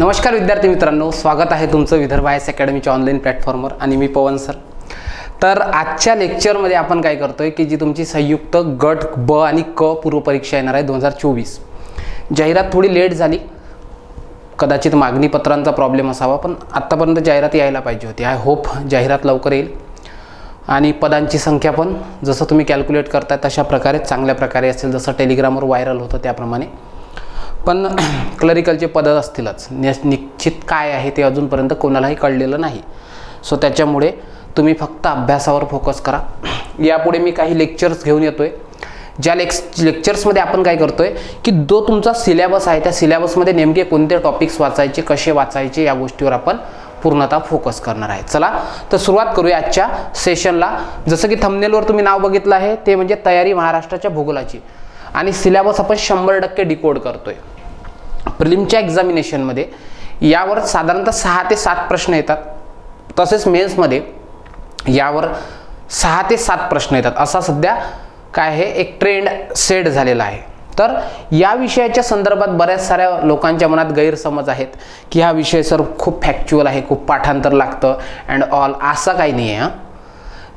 नमस्कार विद्यार्थी मित्रांनो, स्वागत आहे तुमचं विदर्भ आयएस अकॅडमीच्या ऑनलाईन प्लॅटफॉर्मवर आणि मी पवन सर। तर आजच्या लेक्चरमध्ये आपण काय करतोय की जी तुमची संयुक्त गट ब आणि क पूर्व परीक्षा येणार आहे 2024। जाहिरात थोडी लेट झाली, कदाचित मागणी पत्रांचा प्रॉब्लेम असावा, पण आत्तापर्यंत जाहिरात यायला पाहिजे होती। आय होप जाहिरात लवकर येईल आणि पदांची संख्या पण जसं तुम्ही कॅल्क्युलेट करताय तशा प्रकारे चांगल्या प्रकारे असेल, जसं टेलिग्रामवर व्हायरल होतं त्याप्रमाणे। पण क्लरिकलचे पद असतीलच, निश्चित काय आहे ते अजूनपर्यंत कोणालाही कळलेलं नाही। सो त्याच्यामुळे तुम्ही फक्त अभ्यासावर फोकस करा। यापुढे मी काही लेक्चर्स घेऊन येतोय, ज्या लेक्चर्समध्ये आपण काय करतोय की जो तुमचा सिलेबस आहे त्या सिलेबसमध्ये नेमके कोणते टॉपिक्स वाचायचे, कसे वाचायचे या गोष्टीवर आपण पूर्णतः फोकस करणार आहे। चला तर सुरुवात करूया आजच्या सेशनला। जसं की थंबनेलवर तुम्ही नाव बघितलं आहे ते म्हणजे तयारी महाराष्ट्राच्या भूगोलाची, आणि सिलेबस आपण 100% डिकोड करतोय। प्रिलिमच्या एक्झामिनेशनमध्ये यावर साधारणतः 6 ते 7 प्रश्न येतात, तसेच मेन्समध्ये यावर 6 ते 7 प्रश्न येतात। असा सध्या काय आहे एक ट्रेंड सेट झालेला आहे। तर या विषयाच्या संदर्भात बऱ्याच साऱ्या लोकांच्या मनात गैरसमज आहेत की हा विषय सर खूप फॅक्च्युअल आहे, खूप पाठांतर लागतं अँड ऑल। असं काही नाही आहे।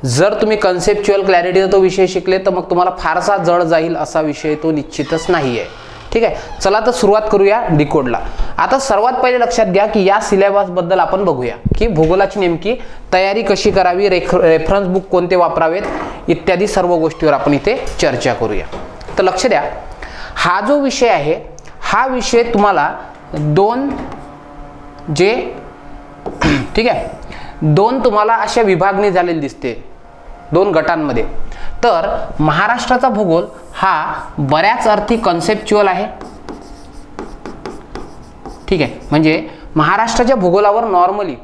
जर तुम्ही कन्सेप्च्युअल क्लॅरिटीचा तो विषय शिकले तर मग तुम्हाला फारसा जड जाईल असा विषय तो निश्चितच नाही आहे। ठीक आहे, चला तर सुरुवात करूया डिकोडला। आता सर्वात पहिले लक्षात घ्या की या सिलेबस बद्दल आपण बघूया की भूगोलाची नेमकी तयारी कशी करावी, रेफरन्स बुक कोणते वापरावेत इत्यादी सर्व गोष्टीवर आपण इथे चर्चा करूया। तर लक्ष द्या, हा जो विषय आहे हा विषय तुम्हाला दोन तुम्हाला अशा विभागणी झालेली दिसते, 2 गटांमध्ये। तर महाराष्ट्राचा भूगोल हा बऱ्याच अर्थी कन्सेप्च्युअल आहे। ठीक आहे, म्हणजे महाराष्ट्राच्या भूगोलावर नॉर्मली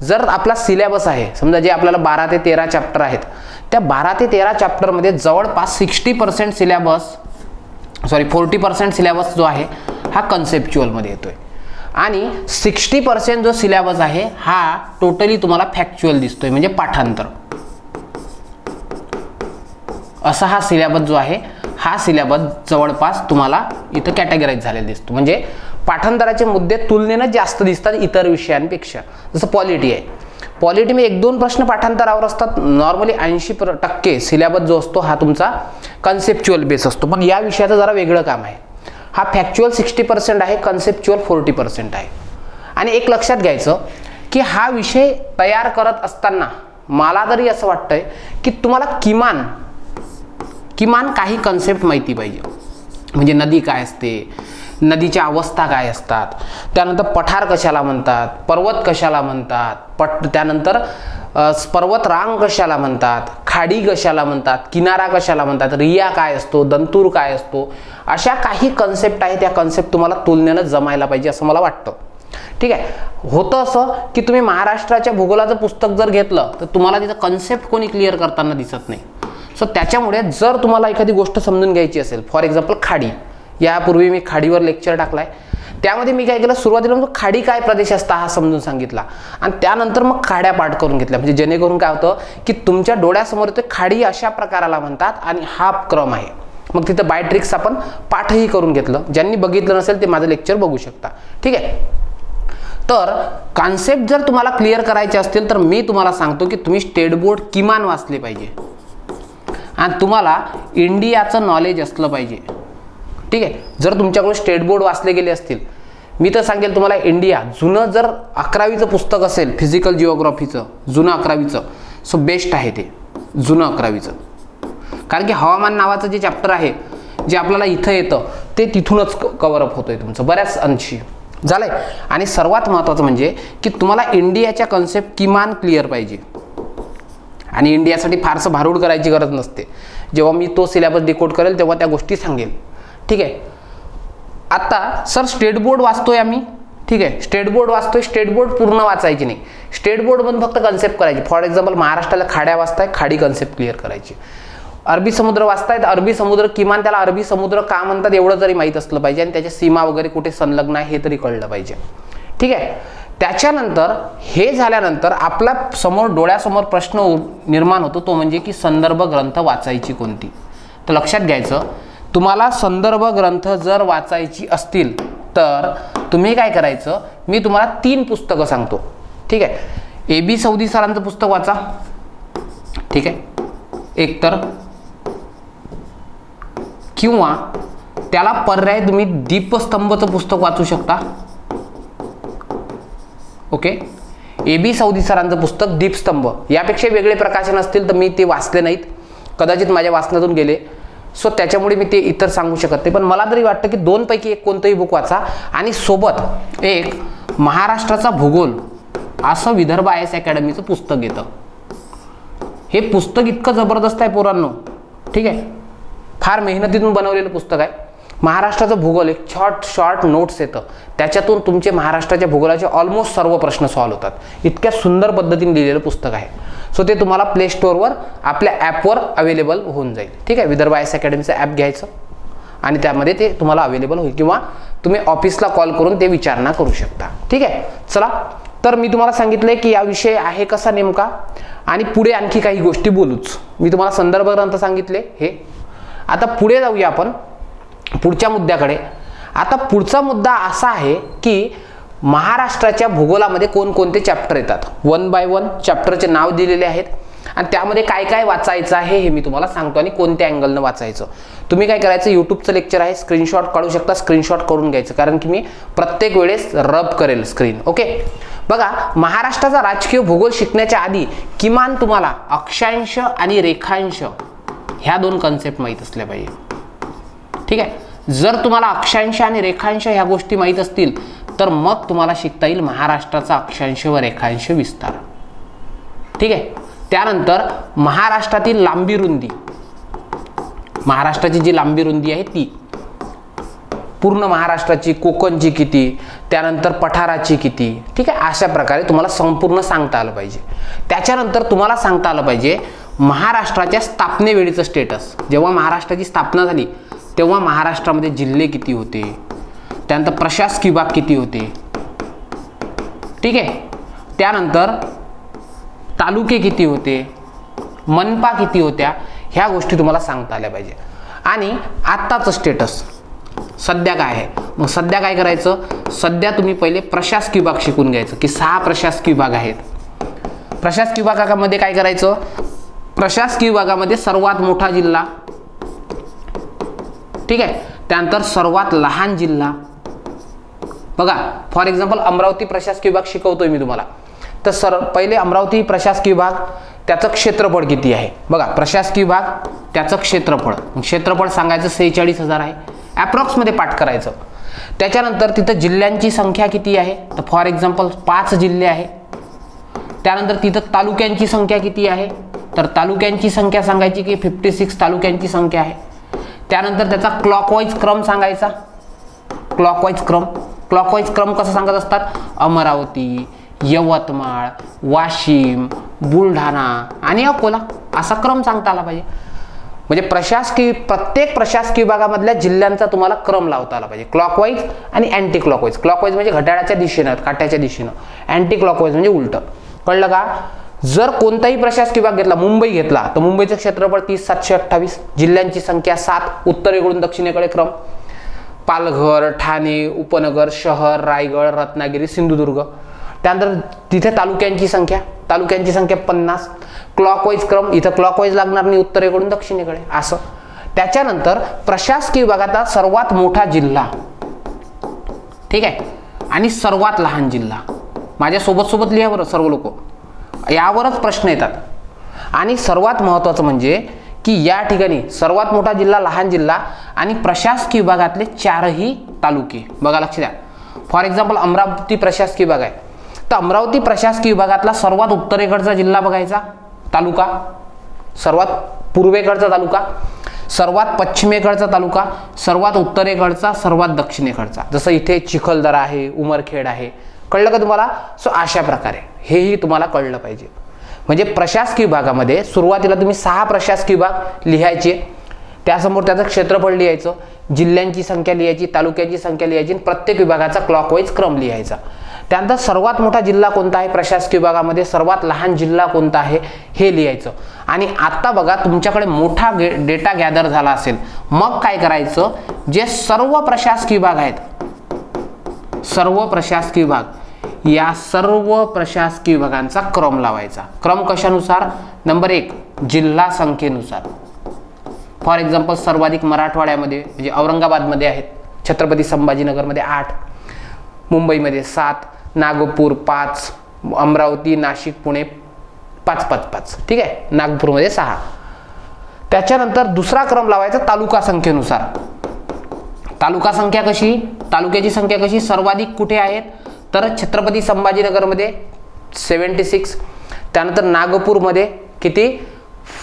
जर आपला सिलेबस आहे, समजा जे आपल्याला 12 ते 13 चॅप्टर आहेत, त्या 12 ते 13 चॅप्टरमध्ये जवळपास 40% सिलेबस जो आहे हा कन्सेप्च्युअलमध्ये येतोय, आणि 60% जो सिलेबस आहे हा टोटली तुम्हाला फॅक्च्युअल दिसतोय, म्हणजे पाठांतर। असा हा सिलेबस जो आहे हा सिलेबस जवळपास तुम्हाला इथं कॅटेगराइज झालेला दिसतो। म्हणजे पाठांतराचे मुद्दे तुलनेने जास्त दिसतात इतर विषयांपेक्षा। जसं पॉलिटी आहे, पॉलिटीमध्ये 1-2 प्रश्न पाठांतरावर असतात। नॉर्मली 80% सिलेबस जो असतो हा तुमचा कन्सेप्च्युअल बेस असतो, पण या विषयाचं जरा वेगळं काम आहे। हा फॅक्च्युअल 60% आहे, कन्सेप्च्युअल 40% आहे। आणि एक लक्षात घ्यायचं की हा विषय तयार करत असताना मला तरी असं वाटतंय की तुम्हाला किमान काही कन्सेप्ट माहिती पाहिजे। म्हणजे नदी काय असते, नदीच्या अवस्था काय असतात, त्यानंतर पठार कशाला म्हणतात, पर्वत कशाला म्हणतात, त्यानंतर पर्वत रांग कशाला म्हणतात, खाडी कशाला म्हणतात, किनारा कशाला म्हणतात, रिया काय असतो, दंतूर काय असतो, अशा काही कन्सेप्ट आहे, त्या कन्सेप्ट तुम्हाला तुलनेनं जमायला पाहिजे असं मला वाटतं। ठीक आहे, होतं असं की तुम्ही महाराष्ट्राच्या भूगोलाचं पुस्तक जर घेतलं तर तुम्हाला तिथं कन्सेप्ट कोणी क्लिअर करताना दिसत नाही। सो त्याच्यामुळे जर तुम्हाला एखादी गोष्ट समजून घ्यायची असेल, फॉर एक्झाम्पल खाडी, यापूर्वी मी खाडीवर लेक्चर टाकलाय, त्यामध्ये मी काय केलं, सुरुवातीला खाडी काय प्रदेश असता हा समजून सांगितला, आणि त्यानंतर मग खाड्या पाठ करून घेतल्या। म्हणजे जेणेकरून काय होतं की तुमच्या डोळ्यासमोर येते खाडी अशा प्रकाराला म्हणतात आणि हा क्रम आहे। मग तिथं बाय ट्रिक्स आपण पाठही करून घेतलं। ज्यांनी बघितलं नसेल ते माझं लेक्चर बघू शकता। ठीक आहे, तर कॉन्सेप्ट जर तुम्हाला क्लिअर करायचे असतील तर मी तुम्हाला सांगतो की तुम्ही स्टेट बोर्ड किमान वाचले पाहिजे आणि तुम्हाला इंडियाचं नॉलेज असलं पाहिजे। ठीक आहे, जर तुमच्याकडे स्टेट बोर्ड वाचले गेले असतील, मी तर सांगेल तुम्हाला इंडिया जुनं जर 11वीचं पुस्तक असेल फिजिकल जिओग्राफीचं, जुनं 11वीचं, सो बेस्ट आहे ते जुनं 11वीचं। कारण की हवामान नावाचं जे चॅप्टर आहे जे आपल्याला इथं येतं ते तिथूनच कव्हरअप होतोय तुमचं बऱ्याच अंशी झालंय। आणि सर्वात महत्त्वाचं म्हणजे की तुम्हाला इंडियाच्या कन्सेप्ट किमान क्लिअर पाहिजे, आणि इंडियासाठी फारसं भारूड करायची गरज नसते। जेव्हा मी तो सिलेबस डिकोड करेल तेव्हा त्या गोष्टी सांगेल। ठीक आहे, आता सर स्टेट बोर्ड वाचतोय आम्ही, ठीक आहे, स्टेट बोर्ड वाचतोय, स्टेट बोर्ड पूर्ण वाचायची नाही, स्टेट बोर्ड पण फक्त कन्सेप्ट करायची। फॉर एक्झाम्पल महाराष्ट्राला खाड्या वाचताय, खाडी कन्सेप्ट क्लिअर करायची। अरबी समुद्र वाचतायत, अरबी समुद्र किमान त्याला अरबी समुद्र का म्हणतात एवढं जरी माहीत असलं पाहिजे, आणि त्याच्या सीमा वगैरे कुठे संलग्न आहे हे तरी कळलं पाहिजे। ठीक आहे, त्याच्यानंतर हे झाल्यानंतर आपला समोर डोळ्यासमोर प्रश्न निर्माण होतो, तो म्हणजे की संदर्भ ग्रंथ वाचायची कोणती। तर लक्षात घ्यायचं, तुम्हाला संदर्भ ग्रंथ जर वाचायची असतील तर तुम्ही काय करायचं, मी तुम्हाला 3 पुस्तकं सांगतो, ठीक आहे. AB सौदी सरांचं पुस्तक वाचा, ठीक आहे, एकतर, किंवा त्याला पर्याय तुम्ही दीपस्तंभचं पुस्तक वाचू शकता. ओके, AB सौदी सरांचं पुस्तक दीपस्तंभ. यापेक्षा वेगळे प्रकाशन असतील तर मी ते वाचले नाहीत, कदाचित माझ्या वाचनातून गेले, सो त्याच्यामुळे मी ते इतर सांगू शकत नाही. पण मला तरी वाटतं की 2 पैकी एक कोणतंही बुक वाचा आणि सोबत एक महाराष्ट्राचा भूगोल असं विदर्भ IAS अकॅडमीचं पुस्तक येतं. हे पुस्तक इतकं जबरदस्त आहे पोरांनो, ठीक आहे, फार मेहनतीतून बनवलेलं पुस्तक आहे. महाराष्ट्राचं भूगोल एक शॉर्ट नोट्स येतं, त्याच्यातून तुमचे महाराष्ट्राच्या भूगोलाचे ऑलमोस्ट सर्व प्रश्न सॉल्व्ह होतात. इतक्या सुंदर पद्धतीने लिहिलेलं पुस्तक आहे. सो ते तुम्हाला प्ले स्टोअरवर आपल्या ॲपवर अवेलेबल होऊन जाईल, ठीक आहे. विदर्भ IAS अकॅडमीचं ॲप घ्यायचं आणि त्यामध्ये ते तुम्हाला अवेलेबल होईल, किंवा तुम्ही ऑफिसला कॉल करून ते विचारणा करू शकता, ठीक आहे. चला, तर मी तुम्हाला सांगितलंय की या विषय आहे कसा नेमका, आणि पुढे आणखी काही गोष्टी बोलूच. मी तुम्हाला संदर्भ ग्रंथ सांगितले हे. आता पुढे जाऊया आपण पुढच्या मुद्द्याकडे. आता पुढचा मुद्दा असा आहे की महाराष्ट्राच्या भूगोलामध्ये कोणकोणते चॅप्टर येतात. 1 बाय 1 चॅप्टरचे नाव दिलेले आहेत आणि त्यामध्ये काय काय वाचायचं आहे हे मी तुम्हाला सांगतो आणि कोणत्या अँगलनं वाचायचं. तुम्ही काय करायचं, यूट्यूबचं लेक्चर आहे, स्क्रीनशॉट काढू शकता, स्क्रीनशॉट करून घ्यायचं, कारण की मी प्रत्येक वेळेस रब करेल स्क्रीन. ओके, बघा, महाराष्ट्राचा राजकीय भूगोल शिकण्याच्या आधी किमान तुम्हाला अक्षांश आणि रेखांश ह्या 2 कन्सेप्ट माहीत असल्या पाहिजे, ठीक आहे. जर तुम्हाला अक्षांश आणि रेखांश ह्या गोष्टी माहीत असतील तर मग तुम्हाला शिकता येईल महाराष्ट्राचा अक्षांश व रेखांश विस्तार, ठीक आहे. त्यानंतर महाराष्ट्रातील लांबी रुंदी, महाराष्ट्राची जी लांबी रुंदी आहे ती, पूर्ण महाराष्ट्राची, कोकणची किती, त्यानंतर पठाराची किती, ठीक आहे. अशा प्रकारे तुम्हाला संपूर्ण सांगता आलं पाहिजे. त्याच्यानंतर तुम्हाला सांगता आलं पाहिजे महाराष्ट्राच्या स्थापनेवेळीचं स्टेटस. जेव्हा महाराष्ट्राची स्थापना झाली तेव्हा महाराष्ट्रामध्ये जिल्हे किती होते, त्यानंतर प्रशासकीय विभाग किती होते, ठीक आहे. त्यानंतर तालुके किती होते, मनपा किती होत्या, ह्या गोष्टी तुम्हाला सांगता आल्या पाहिजे. आणि आत्ताचं स्टेटस सध्या काय आहे. मग सध्या काय करायचं, सध्या तुम्ही पहिले प्रशासकीय विभाग शिकून घ्यायचं की 6 प्रशासकीय विभाग आहेत. प्रशासकीय विभागामध्ये काय करायचं, प्रशासकीय विभागामध्ये सर्वात मोठा जिल्हा, ठीक आहे. त्यानंतर सर्वात लहान जिल्हा. बघा, फॉर एक्झाम्पल अमरावती प्रशासकीय विभाग शिकवतोय मी तुम्हाला, तर पहिले अमरावती प्रशासकीय विभाग, त्याचं क्षेत्रफळ किती आहे. बघा, प्रशासकीय विभाग, त्याचं क्षेत्रफळ सांगायचं 46,000 आहे, ॲप्रॉक्समध्ये पाठ करायचं. त्याच्यानंतर तिथं जिल्ह्यांची संख्या किती आहे, तर फॉर एक्झाम्पल 5 जिल्हे आहे. त्यानंतर तिथं तालुक्यांची संख्या किती आहे, तर तालुक्यांची संख्या सांगायची की 56 तालुक्यांची संख्या आहे. त्यानंतर त्याचा क्लॉकवाईज क्रम सांगायचा. क्लॉकवाईज क्रम कसं सांगत असतात, अमरावती, यवतमाळ, वाशिम, बुलढाणा आणि अकोला असा क्रम सांगता आला पाहिजे. म्हणजे प्रत्येक प्रशासकीय विभागामधल्या जिल्ह्यांचा तुम्हाला क्रम लावता आला पाहिजे, क्लॉकवाईज आणि अँटी क्लॉकवाईज. क्लॉकवाईज म्हणजे घड्याळाच्या दिशेनं, काट्याच्या दिशेनं, अँटी क्लॉकवाईज म्हणजे उलटं. कळलं का. जर कोणताही प्रशासकीय विभाग घेतला, मुंबई घेतला, तर मुंबईचं क्षेत्रफळ 30,728, जिल्ह्यांची संख्या 7, उत्तरेकडून दक्षिणेकडे क्रम, पालघर, ठाणे, उपनगर, शहर, रायगड, रत्नागिरी, सिंधुदुर्ग. त्यानंतर तिथे तालुक्यांची संख्या 50, क्लॉकवाईज क्रम, इथं क्लॉकवाईज लागणार नाही, उत्तरेकडून दक्षिणेकडे असं. त्याच्यानंतर प्रशासकीय विभागाचा सर्वात मोठा जिल्हा, ठीक आहे, आणि सर्वात लहान जिल्हा. माझ्या सोबत लिहा बरं सर्व लोक, यावरच प्रश्न येतात. आणि सर्वात महत्त्वाचं म्हणजे की या ठिकाणी सर्वात मोठा जिल्हा, लहान जिल्हा आणि प्रशासकीय विभागातले 4ही तालुके. बघा, लक्ष द्या. फॉर एक्झाम्पल अमरावती प्रशासकीय विभाग आहे, तर अमरावती प्रशासकीय विभागातला सर्वात उत्तरेकडचा जिल्हा बघायचा, तालुका, सर्वात पूर्वेकडचा तालुका, सर्वात पश्चिमेकडचा तालुका, सर्वात उत्तरेकडचा, सर्वात दक्षिणेकडचा. जसं इथे चिखलदरा आहे, उमरखेड आहे. कळलं का तुम्हाला. सो अशा प्रकारे हेही तुम्हाला कळलं पाहिजे. म्हणजे प्रशासकीय विभागामध्ये सुरुवातीला तुम्ही 6 प्रशासकीय विभाग लिहायचे, त्यासमोर त्याचं क्षेत्रफळ लिहायचं, जिल्ह्यांची संख्या लिहायची, तालुक्यांची संख्या लिहायची, प्रत्येक विभागाचा क्लॉकवाईज क्रम लिहायचा. त्यानंतर सर्वात मोठा जिल्हा कोणता आहे प्रशासकीय विभागामध्ये, सर्वात लहान जिल्हा कोणता आहे हे लिहायचं. आणि आता बघा, तुमच्याकडे मोठा डेटा गॅदर झाला असेल, मग काय करायचं, जे सर्व प्रशासकीय विभाग आहेत सर्व प्रशासकीय विभाग, या सर्व प्रशासकीय विभागांचा क्रम लावायचा. क्रम कशानुसार? नंबर 1 जिल्हा संख्येनुसार. फॉर एक्झाम्पल सर्वाधिक मराठवाड्यामध्ये म्हणजे औरंगाबादमध्ये आहेत, छत्रपती संभाजीनगरमध्ये 8, मुंबईमध्ये 7, नागपूर 5, अमरावती, नाशिक, पुणे 5. ठीक आहे, नागपूरमध्ये 6. त्याच्यानंतर दुसरा क्रम लावायचा तालुका संख्येनुसार. तालुका संख्या कशी? तालुक्याची संख्या कशी? सर्वाधिक कुठे आहेत? तर छत्रपती संभाजीनगरमध्ये 76, त्यानंतर नागपूरमध्ये किती?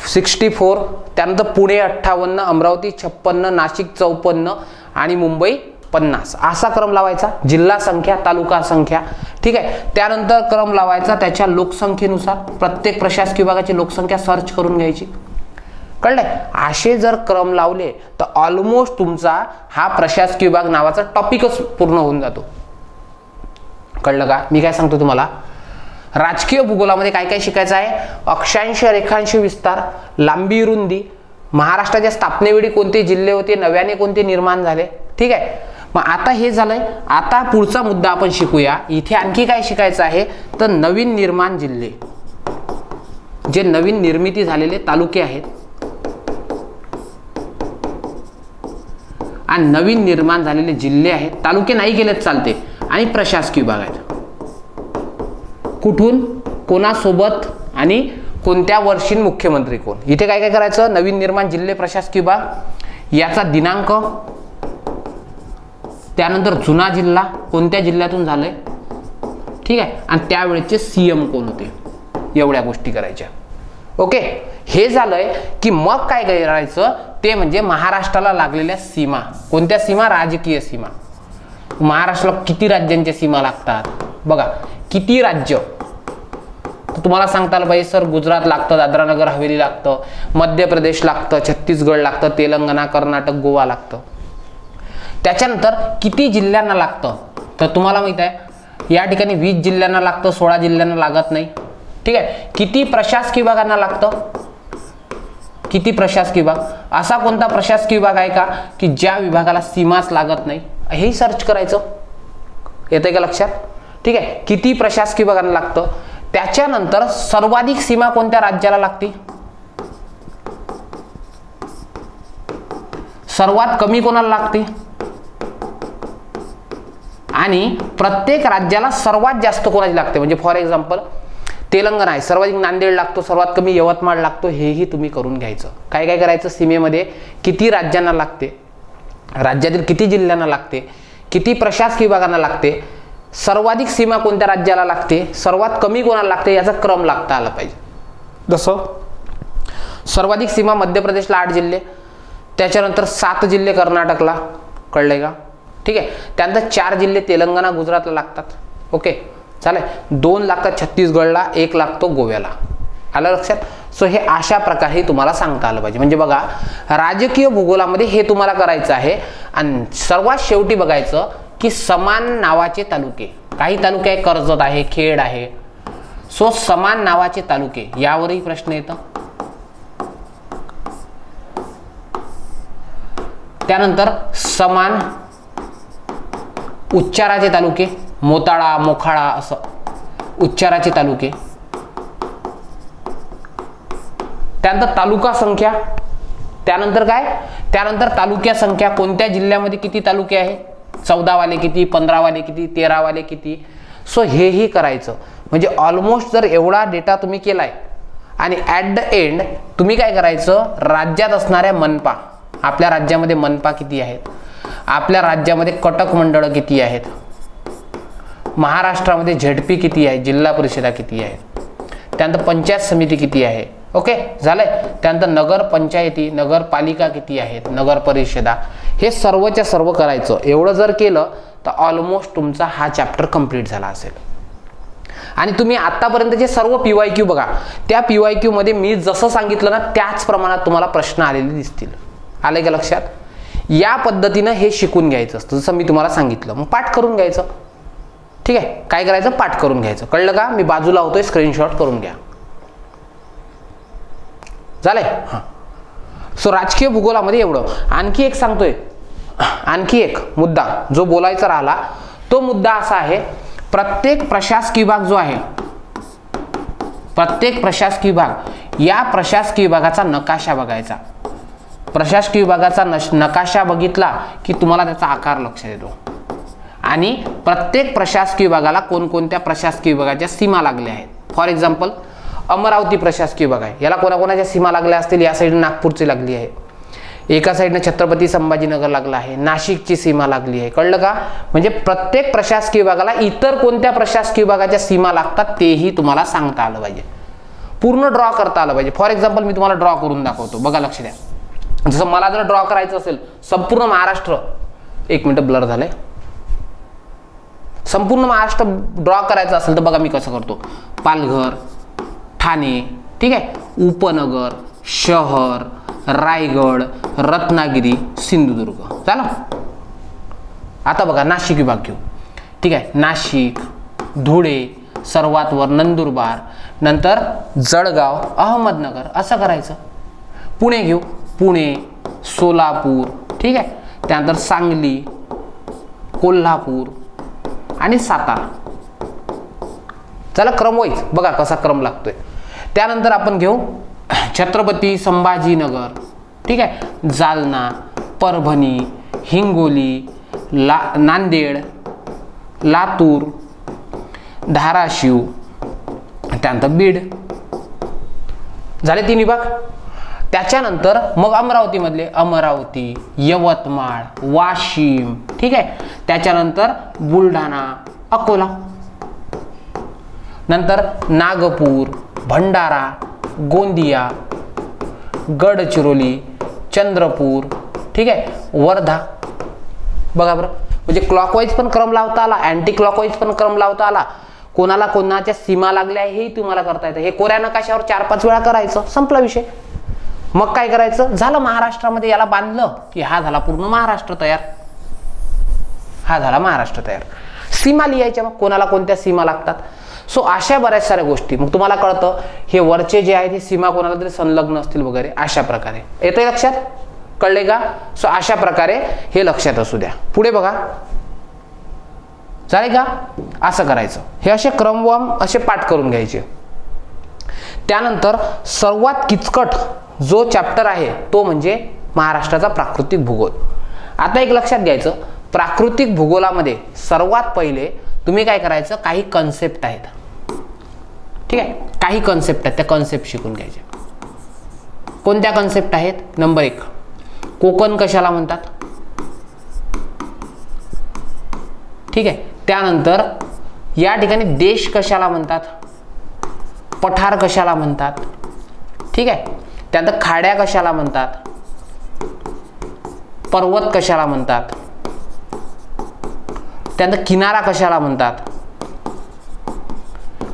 64, त्यानंतर पुणे 58, अमरावती 56, नाशिक 54 आणि मुंबई 50. असा क्रम लावायचा, जिल्हा संख्या, तालुका संख्या. ठीक आहे. त्यानंतर क्रम लावायचा त्याच्या लोकसंख्येनुसार. प्रत्येक प्रशासकीय विभागाची लोकसंख्या सर्च करून घ्यायची. कळलंय? असे जर क्रम लावले तर ऑलमोस्ट तुमचा हा प्रशासकीय विभाग नावाचा टॉपिकच पूर्ण होऊन जातो. कळलं का? मी काय सांगतो तुम्हाला, राजकीय भूगोलामध्ये काय काय शिकायचं आहे? अक्षांश, रेखांश, विस्तार, लांबी, रुंदी, महाराष्ट्राच्या स्थापनेवेळी कोणते जिल्हे होते, नव्याने कोणते निर्माण झाले. ठीक आहे. मग आता हे झालंय. आता पुढचा मुद्दा आपण शिकूया. इथे आणखी काय शिकायचं आहे तर नवीन निर्माण जिल्हे, जे नवीन निर्मिती झालेले तालुके आहेत आणि नवीन निर्माण झालेले जिल्हे आहेत. तालुके नाही केलेत चालते. आणि प्रशासकीय विभाग आहेत. कुठून, कोणासोबत आणि कोणत्या वर्षी मुख्यमंत्री कोण. इथे काय काय करायचं? नवीन निर्माण जिल्हे, प्रशासकीय विभाग, याचा दिनांक, त्यानंतर जुना जिल्हा कोणत्या जिल्ह्यातून झालंय. ठीक आहे. आणि त्यावेळेचे सीएम कोण होते. एवढ्या गोष्टी करायच्या. ओके. हे झालंय की मग काय करायचं ते म्हणजे महाराष्ट्राला लागलेल्या सीमा. कोणत्या सीमा? राजकीय सीमा. महाराष्ट्राला किती राज्यांच्या सीमा लागतात बघा. किती राज्य? तुम्हाला सांगता आलं पाहिजे सर, गुजरात लागतं, दादरा नगर हवेली लागतं, मध्य प्रदेश लागतं, छत्तीसगड लागतं, तेलंगणा, कर्नाटक, गोवा लागतं. त्याच्यानंतर किती जिल्ह्यांना लागतं तर तुम्हाला माहित आहे या ठिकाणी 20 जिल्ह्यांना लागतं, 16 जिल्ह्यांना लागत नाही. ठीक आहे. किती प्रशासकीय विभागांना लागतं? किती प्रशासकीय विभाग? असा कोणता प्रशासकीय विभाग आहे का की ज्या विभागाला सीमाच लागत नाही? हेही सर्च करायचं. येतंय का लक्षात? ठीक आहे. किती प्रशासकीय विभागांना लागतं. त्याच्यानंतर सर्वाधिक सीमा कोणत्या राज्याला लागते, सर्वात कमी कोणाला लागते, आणि प्रत्येक राज्याला सर्वात जास्त कोणाची लागते. म्हणजे फॉर एक्झाम्पल तेलंगणा आहे, सर्वाधिक नांदेड लागतो, सर्वात कमी यवतमाळ लागतो. हेही तुम्ही करून घ्यायचं. काय काय करायचं? सीमेमध्ये किती राज्यांना लागते, राज्यातील किती जिल्ह्यांना लागते, किती प्रशासकीय विभागांना लागते, सर्वाधिक सीमा कोणत्या राज्याला लागते, सर्वात कमी कोणाला लागते, याचा क्रम लागता आला पाहिजे. जसं सर्वाधिक सीमा मध्य प्रदेशला 8 जिल्हे, त्याच्यानंतर 7 जिल्हे कर्नाटकला. कळलंय का? ठीक आहे. त्यानंतर 4 जिल्हे तेलंगणा, गुजरातला लागतात. ओके, चालेल. 2 लागतात छत्तीसगडला, 1 लागतो गोव्याला. आलं लक्षात? सो हे अशा प्रकारे तुम्हाला सांगता आलं पाहिजे. म्हणजे बघा, राजकीय भूगोलामध्ये हे तुम्हाला करायचं आहे. आणि सर्वात शेवटी बघायचं की समान नावाचे तालुके. काही तालुके आहे, कर्जत आहे, खेड आहे. सो समान नावाचे तालुके, यावरही प्रश्न येतो. त्यानंतर समान उच्चाराचे तालुके, मोताळा, मोखाळा असं उच्चाराचे तालुके. त्यानंतर तालुका संख्या. त्यानंतर काय? त्यानंतर तालुक्या संख्या. कोणत्या जिल्ह्यामध्ये किती तालुके आहे, 14 वाले किती, 15 वाले किती, 13 वाले किती. सो हेही करायचं. म्हणजे ऑलमोस्ट जर एवढा डेटा तुम्ही केलाय आणि ॲट द एंड तुम्ही काय करायचं, राज्यात असणाऱ्या मनपा, आपल्या राज्यामध्ये मनपा किती आहेत, आपल्या राज्यामध्ये कटक मंडळ किती आहेत, महाराष्ट्रामध्ये झेडपी किती आहे, जिल्हा परिषदा किती आहेत, त्यानंतर पंचायत समिती किती आहे. ओके, झालंय. त्यानंतर नगर पंचायती, नगरपालिका किती आहेत, नगर परिषदा, हे सर्वच्या सर्व करायचं. एवढं जर केलं तर ऑलमोस्ट तुमचा हा चॅप्टर कंप्लीट झाला असेल. आणि तुम्ही आतापर्यंतचे सर्व PYQ बघा, त्या PYQ मध्ये मी जसं सांगितलं ना त्याच प्रमाणात तुम्हाला प्रश्न आलेले दिसतील. आले का लक्षात? या पद्धतीनं हे शिकून घ्यायचं असतं, जसं मी तुम्हाला सांगितलं. मग पाठ करून घ्यायचं. ठीक आहे, काय करायचं, पाठ करून घ्यायचं. कळलं का? मी बाजूला होतोय, स्क्रीनशॉट करून घ्या. झालंय? हां. सो राजकीय भूगोलामध्ये एवढं. आणखी एक सांगतोय, आणखी एक मुद्दा जो बोलायचा राहिला तो तो मुद्दा असा आहे, प्रत्येक प्रशासकीय विभाग जो आहे, प्रत्येक प्रशासकीय विभाग, या प्रशासकीय विभागाचा नकाशा बघायचा. प्रशासकीय विभागाचा नकाशा बघितला की तुम्हाला त्याचा आकार लक्षात येतो. आणि प्रत्येक प्रशासकीय विभागाला कोणकोणत्या प्रशासकीय विभागाच्या सीमा लागल्या आहेत. फॉर एक्झाम्पल अमरावती प्रशासकीय विभाग आहे, याला कोणाकोणाच्या सीमा लागल्या असतील? या साईडने नागपूरची लागली आहे, एका साईडने छत्रपती संभाजीनगर लागला आहे, नाशिकची सीमा लागली आहे. कळलं का? म्हणजे प्रत्येक प्रशासकीय विभागाला इतर कोणत्या प्रशासकीय विभागाच्या सीमा लागतात तेही तुम्हाला सांगता आलं पाहिजे, पूर्ण ड्रॉ करता आलं पाहिजे. फॉर एक्झाम्पल मी तुम्हाला ड्रॉ करून दाखवतो, बघा लक्ष द्या. जसं मला जर ड्रॉ करायचं असेल संपूर्ण महाराष्ट्र, एक मिनिट ब्लर झालंय, संपूर्ण महाराष्ट्र ड्रॉ करायचं असेल तर बघा मी कसं करतो. पालघर, ठाणे, ठीक आहे, उपनगर, शहर, रायगड, रत्नागिरी, सिंधुदुर्ग. झालं. आता बघा नाशिक विभाग घेऊ, ठीक आहे. नाशिक, धुळे, सर्वात वर नंदुरबार, नंतर जळगाव, अहमदनगर, असं करायचं. पुणे घेऊ, पुणे, सोलापूर, ठीक आहे. त्यानंतर सांगली, कोल्हापूर आणि सातारा. चला क्रम वाईज बघा कसा क्रम लागतोय. त्यानंतर आपण घेऊ छत्रपती संभाजीनगर, ठीक आहे, जालना, परभणी, हिंगोली, नांदेड, लातूर, धाराशिव, त्यानंतर बीड. झाले 3 विभाग. त्याच्यानंतर मग अमरावती मधले अमरावती, यवतमाळ, वाशिम, ठीक आहे. त्याच्यानंतर बुलढाणा, अकोला, नंतर नागपूर, भंडारा, गोंदिया, गडचिरोली, चंद्रपूर, ठीक आहे, वर्धा. बघा बरं, म्हणजे क्लॉकवाईज पण क्रम लावता आला, अँटी क्लॉकवाईज पण क्रम लावता आला. कोणाला कोणाच्या सीमा लागल्या हे तुम्हाला करता येतं. हे कोऱ्या नकाशावर 4-5 वेळा करायचं, संपला विषय. मग काय करायचं? झालं महाराष्ट्रामध्ये याला बांधलं की हा झाला पूर्ण महाराष्ट्र तयार, हा झाला महाराष्ट्र तयार. सीमा लिहायच्या मग कोणाला कोणत्या सीमा लागतात. सो अशा बऱ्याच साऱ्या गोष्टी मग तुम्हाला कळतं. हे वरचे जे आहे ते सीमा कोणाला तरी संलग्न असतील वगैरे, अशा प्रकारे येते लक्षात. कळले का? सो अशा प्रकारे हे लक्षात असू द्या. पुढे बघा, चालेल का? असं करायचं. हे असे क्रमवाम असे पाठ करून घ्यायचे. त्यानंतर सर्वात किचकट जो चॅप्टर आहे तो म्हणजे महाराष्ट्राचा प्राकृतिक भूगोल. आता एक लक्षात घ्यायचं, प्राकृतिक भूगोलामध्ये सर्वात पहिले तुम्ही काय करायचं, काही कन्सेप्ट आहेत, ठीक आहे, काही कन्सेप्ट आहेत, त्या कन्सेप्ट शिकून घ्यायच्या. कोणत्या कन्सेप्ट आहेत? नंबर 1, कोकण कशाला म्हणतात, ठीक आहे. त्यानंतर या ठिकाणी देश कशाला म्हणतात, पठार कशाला म्हणतात, ठीक आहे. त्यानंतर खाड्या कशाला म्हणतात, पर्वत कशाला म्हणतात, त्यानंतर किनारा कशाला म्हणतात,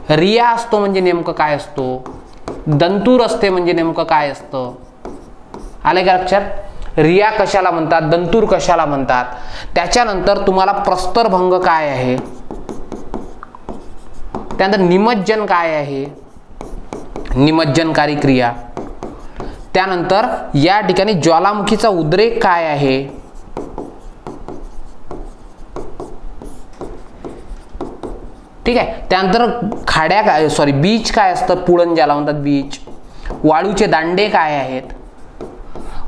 रिया असतो म्हणजे नेमकं काय असतो, दंतूर असते म्हणजे नेमकं काय असतं. आले का लक्षात? रिया कशाला म्हणतात, दंतूर कशाला म्हणतात. त्याच्यानंतर तुम्हाला प्रस्तरभंग काय आहे, त्यानंतर निमज्जन काय आहे, निमज्जनकारी क्रिया. त्यानंतर या ठिकाणी ज्वालामुखीचा उद्रेक काय आहे, ठीक आहे. त्यानंतर खाड्या काय, सॉरी बीच काय असतं, पुळण ज्याला म्हणतात बीच. वाळूचे दांडे काय आहेत.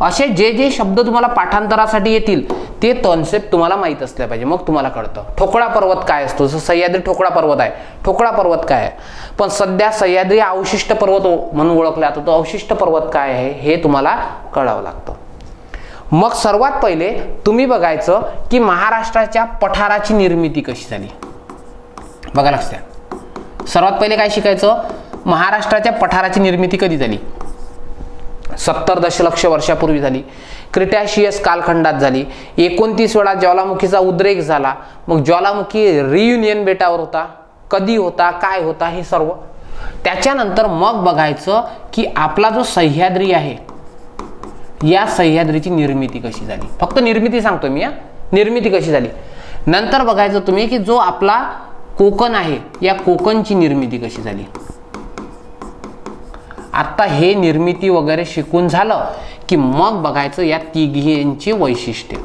असे जे जे शब्द तुम्हाला पाठांतरासाठी येतील ते कॉन्सेप्ट तुम्हाला माहित असले पाहिजे, मग तुम्हाला कळतं. ठोकळा पर्वत काय असतो, जसं सह्याद्री ठोकळा पर्वत आहे, ठोकळा पर्वत काय आहे. पण सध्या सह्याद्री अवशिष्ट पर्वत म्हणून ओळखला जातो, तो अवशिष्ट पर्वत काय आहे हे तुम्हाला कळावं लागतं. मग सर्वात पहिले तुम्ही बघायचं की महाराष्ट्राच्या पठाराची निर्मिती कशी झाली. बघा लक्षात, सर्वात पहिले काय शिकायचं, महाराष्ट्राच्या पठाराची निर्मिती कधी झाली. 70 दशलक्ष वर्षापूर्वी झाली, क्रिटॅशियस कालखंडात झाली. 29 वेळा ज्वालामुखीचा उद्रेक झाला. मग ज्वालामुखी रियुनियन बेटावर होता, कधी होता, काय होता, हे सर्व. त्याच्यानंतर मग बघायचं की आपला जो सह्याद्री आहे, या सह्याद्रीची निर्मिती कशी झाली. फक्त निर्मिती सांगतो मी, निर्मिती कशी झाली. नंतर बघायचं तुम्ही की जो आपला कोकण आहे, या कोकणची निर्मिती कशी झाली. आता हे निर्मिती वगैरे शिकून झालं की मग बघायचं या तिघींची वैशिष्ट्ये.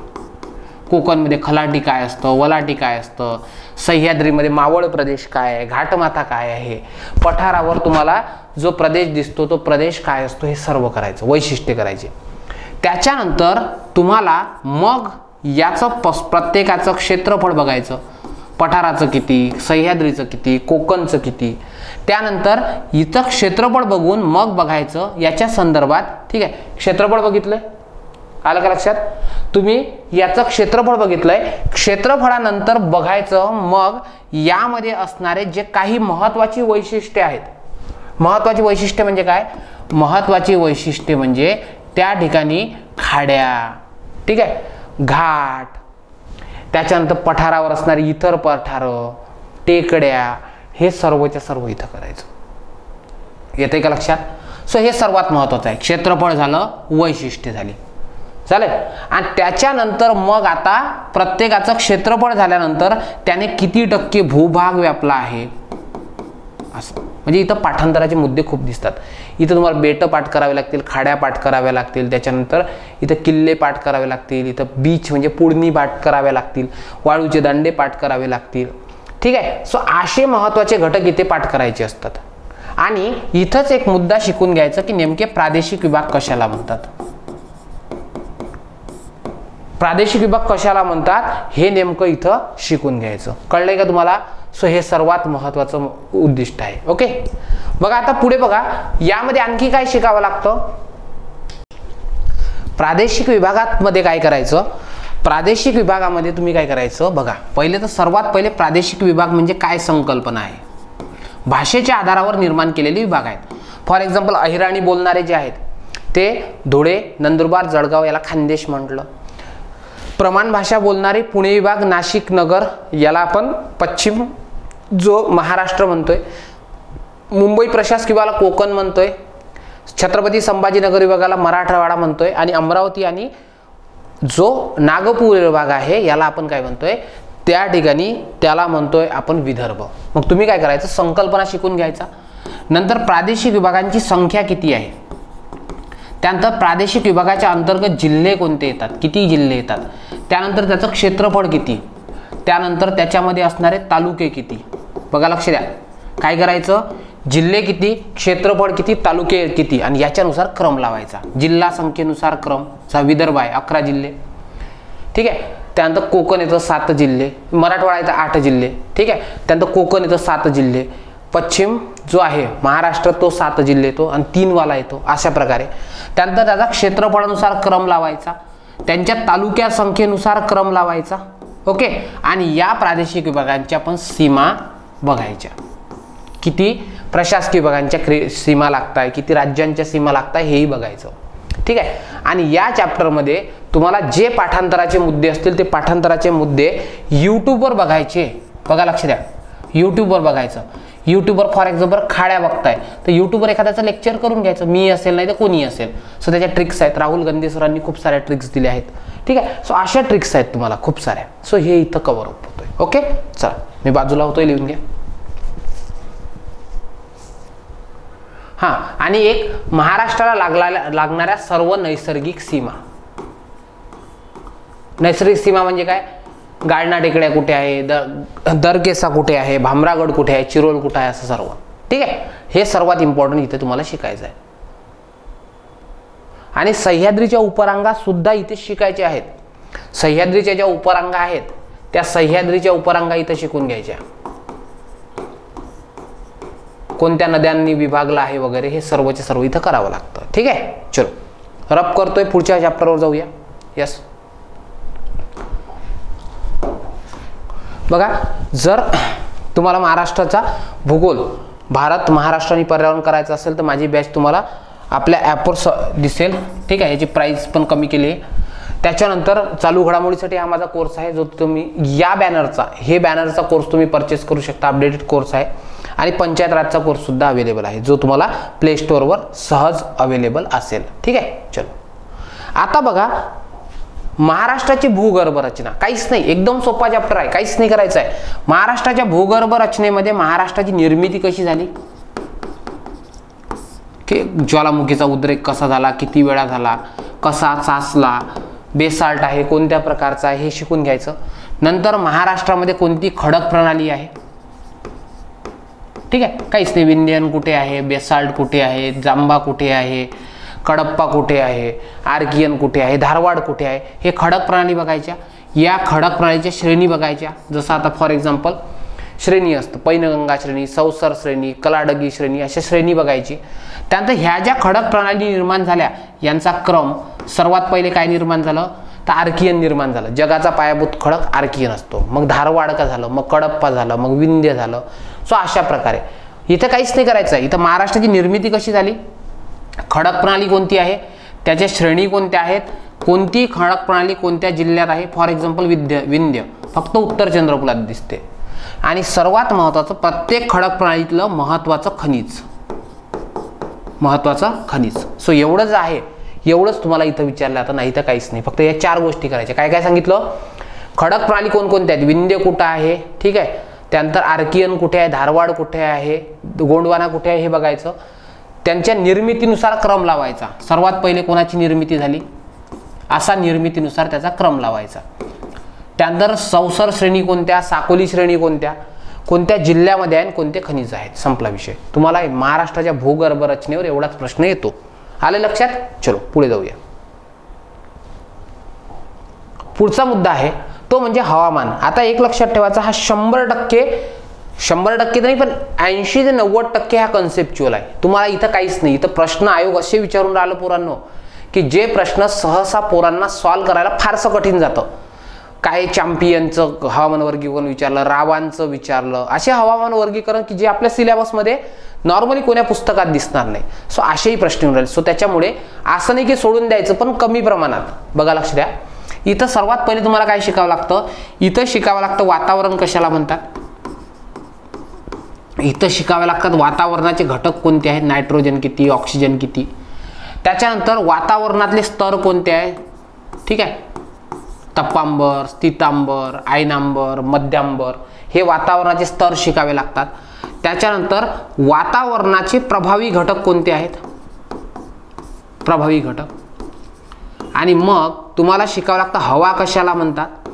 कोकणमध्ये खलाटी काय असतं, वलाटी काय असतं, सह्याद्रीमध्ये मावळ प्रदेश काय आहे, घाटमाथा काय आहे, पठारावर तुम्हाला जो प्रदेश दिसतो तो प्रदेश काय असतो हे सर्व करायचं, वैशिष्ट्ये करायचे. त्याच्यानंतर तुम्हाला मग याचं प्रत्येकाचं क्षेत्रफळ बघायचं, पठाराचं किती, सह्याद्रीचं किती, कोकणचं किती. त्यानंतर इथं क्षेत्रफळ बघून मग बघायचं याच्या संदर्भात. ठीक आहे, क्षेत्रफळ बघितलंय, आलं का लक्षात? तुम्ही याचं क्षेत्रफळ बघितलंय, क्षेत्रफळानंतर बघायचं मग यामध्ये असणारे जे काही महत्त्वाची वैशिष्ट्ये आहेत. महत्त्वाची वैशिष्ट्ये म्हणजे काय? महत्त्वाची वैशिष्ट्ये म्हणजे त्या ठिकाणी खाड्या, ठीक आहे, घाट, त्याच्यानंतर पठारावर असणारी इतर पठारं, टेकड्या, हे सर्वच्या सर्व इथं करायचं. येते का लक्षात? सो हे सर्वात महत्त्वाचं आहे. क्षेत्रफळ झालं, वैशिष्ट्ये झाली, चालेल. आणि त्याच्यानंतर मग आता प्रत्येकाचं क्षेत्रफळ झाल्यानंतर त्याने किती टक्के भूभाग व्यापला आहे असं. म्हणजे इथं पाठांतराचे मुद्दे खूप दिसतात. इथं तुम्हाला बेटं पाठ करावे लागतील, खाड्या पाठ कराव्या लागतील, त्याच्यानंतर इथं किल्ले पाठ करावे लागतील, इथं बीच म्हणजे पुळणी पाठ कराव्या लागतील, वाळूचे दांडे पाठ करावे लागतील. ठीक आहे. सो असे महत्त्वाचे घटक इथे पाठ करायचे असतात. आणि इथंच एक मुद्दा शिकून घ्यायचा की नेमके प्रादेशिक विभाग कशाला म्हणतात. प्रादेशिक विभाग कशाला म्हणतात हे नेमकं इथं शिकून घ्यायचं. कळलंय का तुम्हाला? सो हे सर्वात महत्त्वाचं उद्दिष्ट आहे. ओके, बघा आता पुढे बघा, यामध्ये आणखी काय शिकावं लागतं. प्रादेशिक विभागामध्ये काय करायचं, प्रादेशिक विभागामध्ये तुम्ही काय करायचं बघा. पहिले तर सर्वात पहिले प्रादेशिक विभाग म्हणजे काय संकल्पना आहे. भाषेच्या आधारावर निर्माण केलेले विभाग आहेत. फॉर एक्झाम्पल अहिराणी बोलणारे जे आहेत ते धुळे, नंदुरबार, जळगाव याला खानदेश म्हटलं. प्रमाण भाषा बोलणारे पुणे विभाग, नाशिक, नगर याला आपण पश्चिम जो महाराष्ट्र म्हणतोय. मुंबई प्रशासकीय विभागाला कोकण म्हणतोय. छत्रपती संभाजीनगर विभागाला मराठवाडा म्हणतोय. आणि अमरावती आणि जो नागपूर विभाग आहे याला आपण काय म्हणतोय, त्या ठिकाणी त्याला म्हणतोय आपण विदर्भ. मग तुम्ही काय करायचं, संकल्पना शिकून घ्यायचा. नंतर प्रादेशिक विभागांची संख्या किती आहे, त्यानंतर प्रादेशिक विभागाच्या अंतर्गत जिल्हे कोणते येतात, किती जिल्हे येतात, त्यानंतर त्याचं क्षेत्रफळ किती, त्यानंतर त्याच्यामध्ये असणारे तालुके किती. बघा लक्ष द्या, काय करायचं, जिल्हे किती, क्षेत्रफळ किती, तालुके किती आणि याच्यानुसार क्रम लावायचा. जिल्हा संख्येनुसार क्रम. विदर्भ आहे 11 जिल्हे, ठीक आहे. त्यानंतर कोकण येतं 7 जिल्हे, मराठवाडा येतं 8 जिल्हे, ठीक आहे. त्यानंतर कोकण येतं 7 जिल्हे, पश्चिम जो आहे महाराष्ट्र तो 7 जिल्हे येतो आणि 3 वाला येतो. अशा प्रकारे त्यानंतर त्याचा क्षेत्रफळानुसार क्रम लावायचा, त्यांच्या तालुक्या संख्येनुसार क्रम लावायचा. ओके, आणि या प्रादेशिक विभागांच्या पण सीमा बघायच्या. किती प्रशासकीय विभागांच्या सीमा लागताय, किती राज्यांच्या सीमा लागताय हेही बघायचं. ठीक आहे. आणि या चॅप्टरमध्ये तुम्हाला जे पाठांतराचे मुद्दे असतील ते पाठांतराचे मुद्दे यूट्यूबवर बघायचे. बघा लक्ष द्या, यूट्यूबवर बघायचं. यूट्यूबवर फॉर एक्झाम्पल खाड्या बघताय तर यूट्यूबवर एखाद्याचं लेक्चर करून घ्यायचं. मी असेल नाही तर कोणी असेल. सो त्याच्या ट्रिक्स आहेत. राहुल गंदे सरांनी खूप साऱ्या ट्रिक्स दिल्या आहेत. ठीक आहे. सो अशा ट्रिक्स आहेत तुम्हाला खूप साऱ्या. सो हे इथं कव्हर अप होतोय. ओके, चला मी बाजूला होतोय, लिहून घ्या. हां, आणि एक महाराष्ट्राला लागणाऱ्या सर्व नैसर्गिक सीमा. नैसर्गिक सीमा म्हणजे काय, गाळणा टेकड्या कुठे आहे, दरकेसा कुठे आहे, भामरागड कुठे आहे, चिरोल कुठे आहे, असं सर्व. ठीक आहे. हे सर्वात इम्पॉर्टंट इथे तुम्हाला शिकायचं आहे. आणि सह्याद्रीच्या उपरांगा सुद्धा इथे शिकायच्या आहेत. सह्याद्रीच्या ज्या उपरांगा आहेत त्या सह्याद्रीच्या उपरांगा इथे शिकून घ्यायच्या. कोणत्या नद्यांनी विभागला आहे वगैरे हे सर्वचे सर्व इथं करावं लागतं. ठीक आहे. चलो रप करतोय, पुढच्या चॅप्टरवर जाऊया. यस, बघा, जर तुम्हाला महाराष्ट्राचा भूगोल, भारत, महाराष्ट्र आणि पर्यावरण करायचं असेल तर माझी बॅच तुम्हाला आपल्या ॲपवर दिसेल. ठीक आहे. याची प्राइस पण कमी केली आहे. त्याच्यानंतर चालू घडामोडीसाठी हा माझा कोर्स आहे जो तुम्ही या बॅनरचा कोर्स तुम्ही परचेस करू शकता. अपडेटेड कोर्स आहे. आणि पंचायत राजचा कोर्स सुद्धा अवेलेबल आहे जो तुम्हाला प्ले स्टोअरवर सहज अवेलेबल असेल. ठीक आहे. चलो आता बघा, महाराष्ट्राची भूगर्भ रचना. काहीच नाही, एकदम सोपा चॅप्टर आहे, काहीच नाही करायचं आहे. महाराष्ट्राच्या भूगर्भ रचनेमध्ये महाराष्ट्राची निर्मिती कशी झाली, की ज्वालामुखीचा उद्रेक कसा झाला, किती वेळा झाला, कसा साचला, बेसाल्ट आहे, कोणत्या प्रकारचा आहे हे शिकून घ्यायचं. नंतर महाराष्ट्रामध्ये कोणती खडक प्रणाली आहे, ठीक आहे, काहीच नाही. विंध्यन कुठे आहे, बेसाल्ट कुठे आहे, जांबा कुठे आहे, कडप्पा कुठे आहे, आर्कियन कुठे आहे, धारवाड कुठे आहे, हे खडक प्रणाली बघायच्या. या खडक प्रणालीच्या श्रेणी बघायच्या. जसं आता फॉर एक्झाम्पल श्रेणी असतं, पैनगंगा श्रेणी, सौसर श्रेणी, कलाडगी श्रेणी, अशा श्रेणी बघायची. त्यानंतर ह्या ज्या खडक प्रणाली निर्माण झाल्या यांचा क्रम, सर्वात पहिले काय निर्माण झालं तर आर्कियन निर्माण झालं. जगाचा पायाभूत खडक आर्कियन असतो. मग धारवाड का झालं, मग कडप्पा झालं, मग विंध्य झालं. सो अशा प्रकारे इथं काहीच नाही करायचं. इथं महाराष्ट्राची निर्मिती कशी झाली, खडक प्रणाली कोणती आहे, त्याच्या श्रेणी कोणत्या आहेत, कोणती खडक प्रणाली कोणत्या जिल्ह्यात आहे. फॉर एक्झाम्पल विंध्य फक्त उत्तर चंद्रपुरात दिसते. आणि सर्वात महत्त्वाचं, प्रत्येक खडक प्रणालीतलं महत्त्वाचं खनिज. सो एवढंच आहे, एवढंच तुम्हाला इथं विचारलं आता, नाही तर काहीच नाही. फक्त या 4 गोष्टी करायच्या. काय काय सांगितलं, खडक प्रणाली कोणकोणत्या आहेत, विंध्य कुठं आहे, ठीक आहे, त्यानंतर आर्कियन कुठे आहे, धारवाड कुठे आहे, गोंडवाना कुठे आहे हे बघायचं. त्यांच्या निर्मितीनुसार क्रम लावायचा. सर्वात पहिले कोणाची निर्मिती झाली असा निर्मितीनुसार त्याचा क्रम लावायचा. त्यानंतर सौसर श्रेणी कोणत्या, साकोली श्रेणी कोणत्या, कोणत्या जिल्ह्यामध्ये आहे आणि कोणते खनिज आहेत. संपला विषय. तुम्हाला महाराष्ट्राच्या भूगर्भ रचनेवर एवढाच प्रश्न येतो. आले लक्षात. चलो पुढे जाऊया. पुढचा मुद्दा आहे तो म्हणजे हवामान. आता एक लक्षात ठेवायचा, हा 100% तर नाही पण 80 ते 90% हा कन्सेप्च्युअल आहे. तुम्हाला इथं काहीच नाही. इथं प्रश्न आयोग असे विचारून राहिलं पोरांनो की जे प्रश्न सहसा पोरांना सॉल्व्ह करायला फारसं कठीण जातं. काय चॅम्पियनचं हवामान वर्गीकरण विचारलं, रावांचं विचारलं, असे हवामान वर्गीकरण की जे आपल्या सिलेबसमध्ये नॉर्मली कोण्या पुस्तकात दिसणार नाही. सो असेही प्रश्न येऊन राहिले. सो त्याच्यामुळे असं नाही की सोडून द्यायचं, पण कमी प्रमाणात. बघा लक्ष द्या. इथं सर्वात पहिले तुम्हाला काय शिकावं लागतं, इथं शिकावं लागतं वातावरण कशाला म्हणतात. इथं शिकावे लागतात वातावरणाचे घटक कोणते आहेत, नायट्रोजन किती, ऑक्सिजन किती. त्याच्यानंतर वातावरणातले स्तर कोणते आहेत, ठीक आहे, तपांबर, स्थितांबर, आयनांबर, मध्यांबर, हे वातावरणाचे स्तर शिकावे लागतात. त्याच्यानंतर वातावरणाचे प्रभावी घटक कोणते आहेत, प्रभावी घटक. आणि मग तुम्हाला शिकावं लागतं हवा कशाला म्हणतात,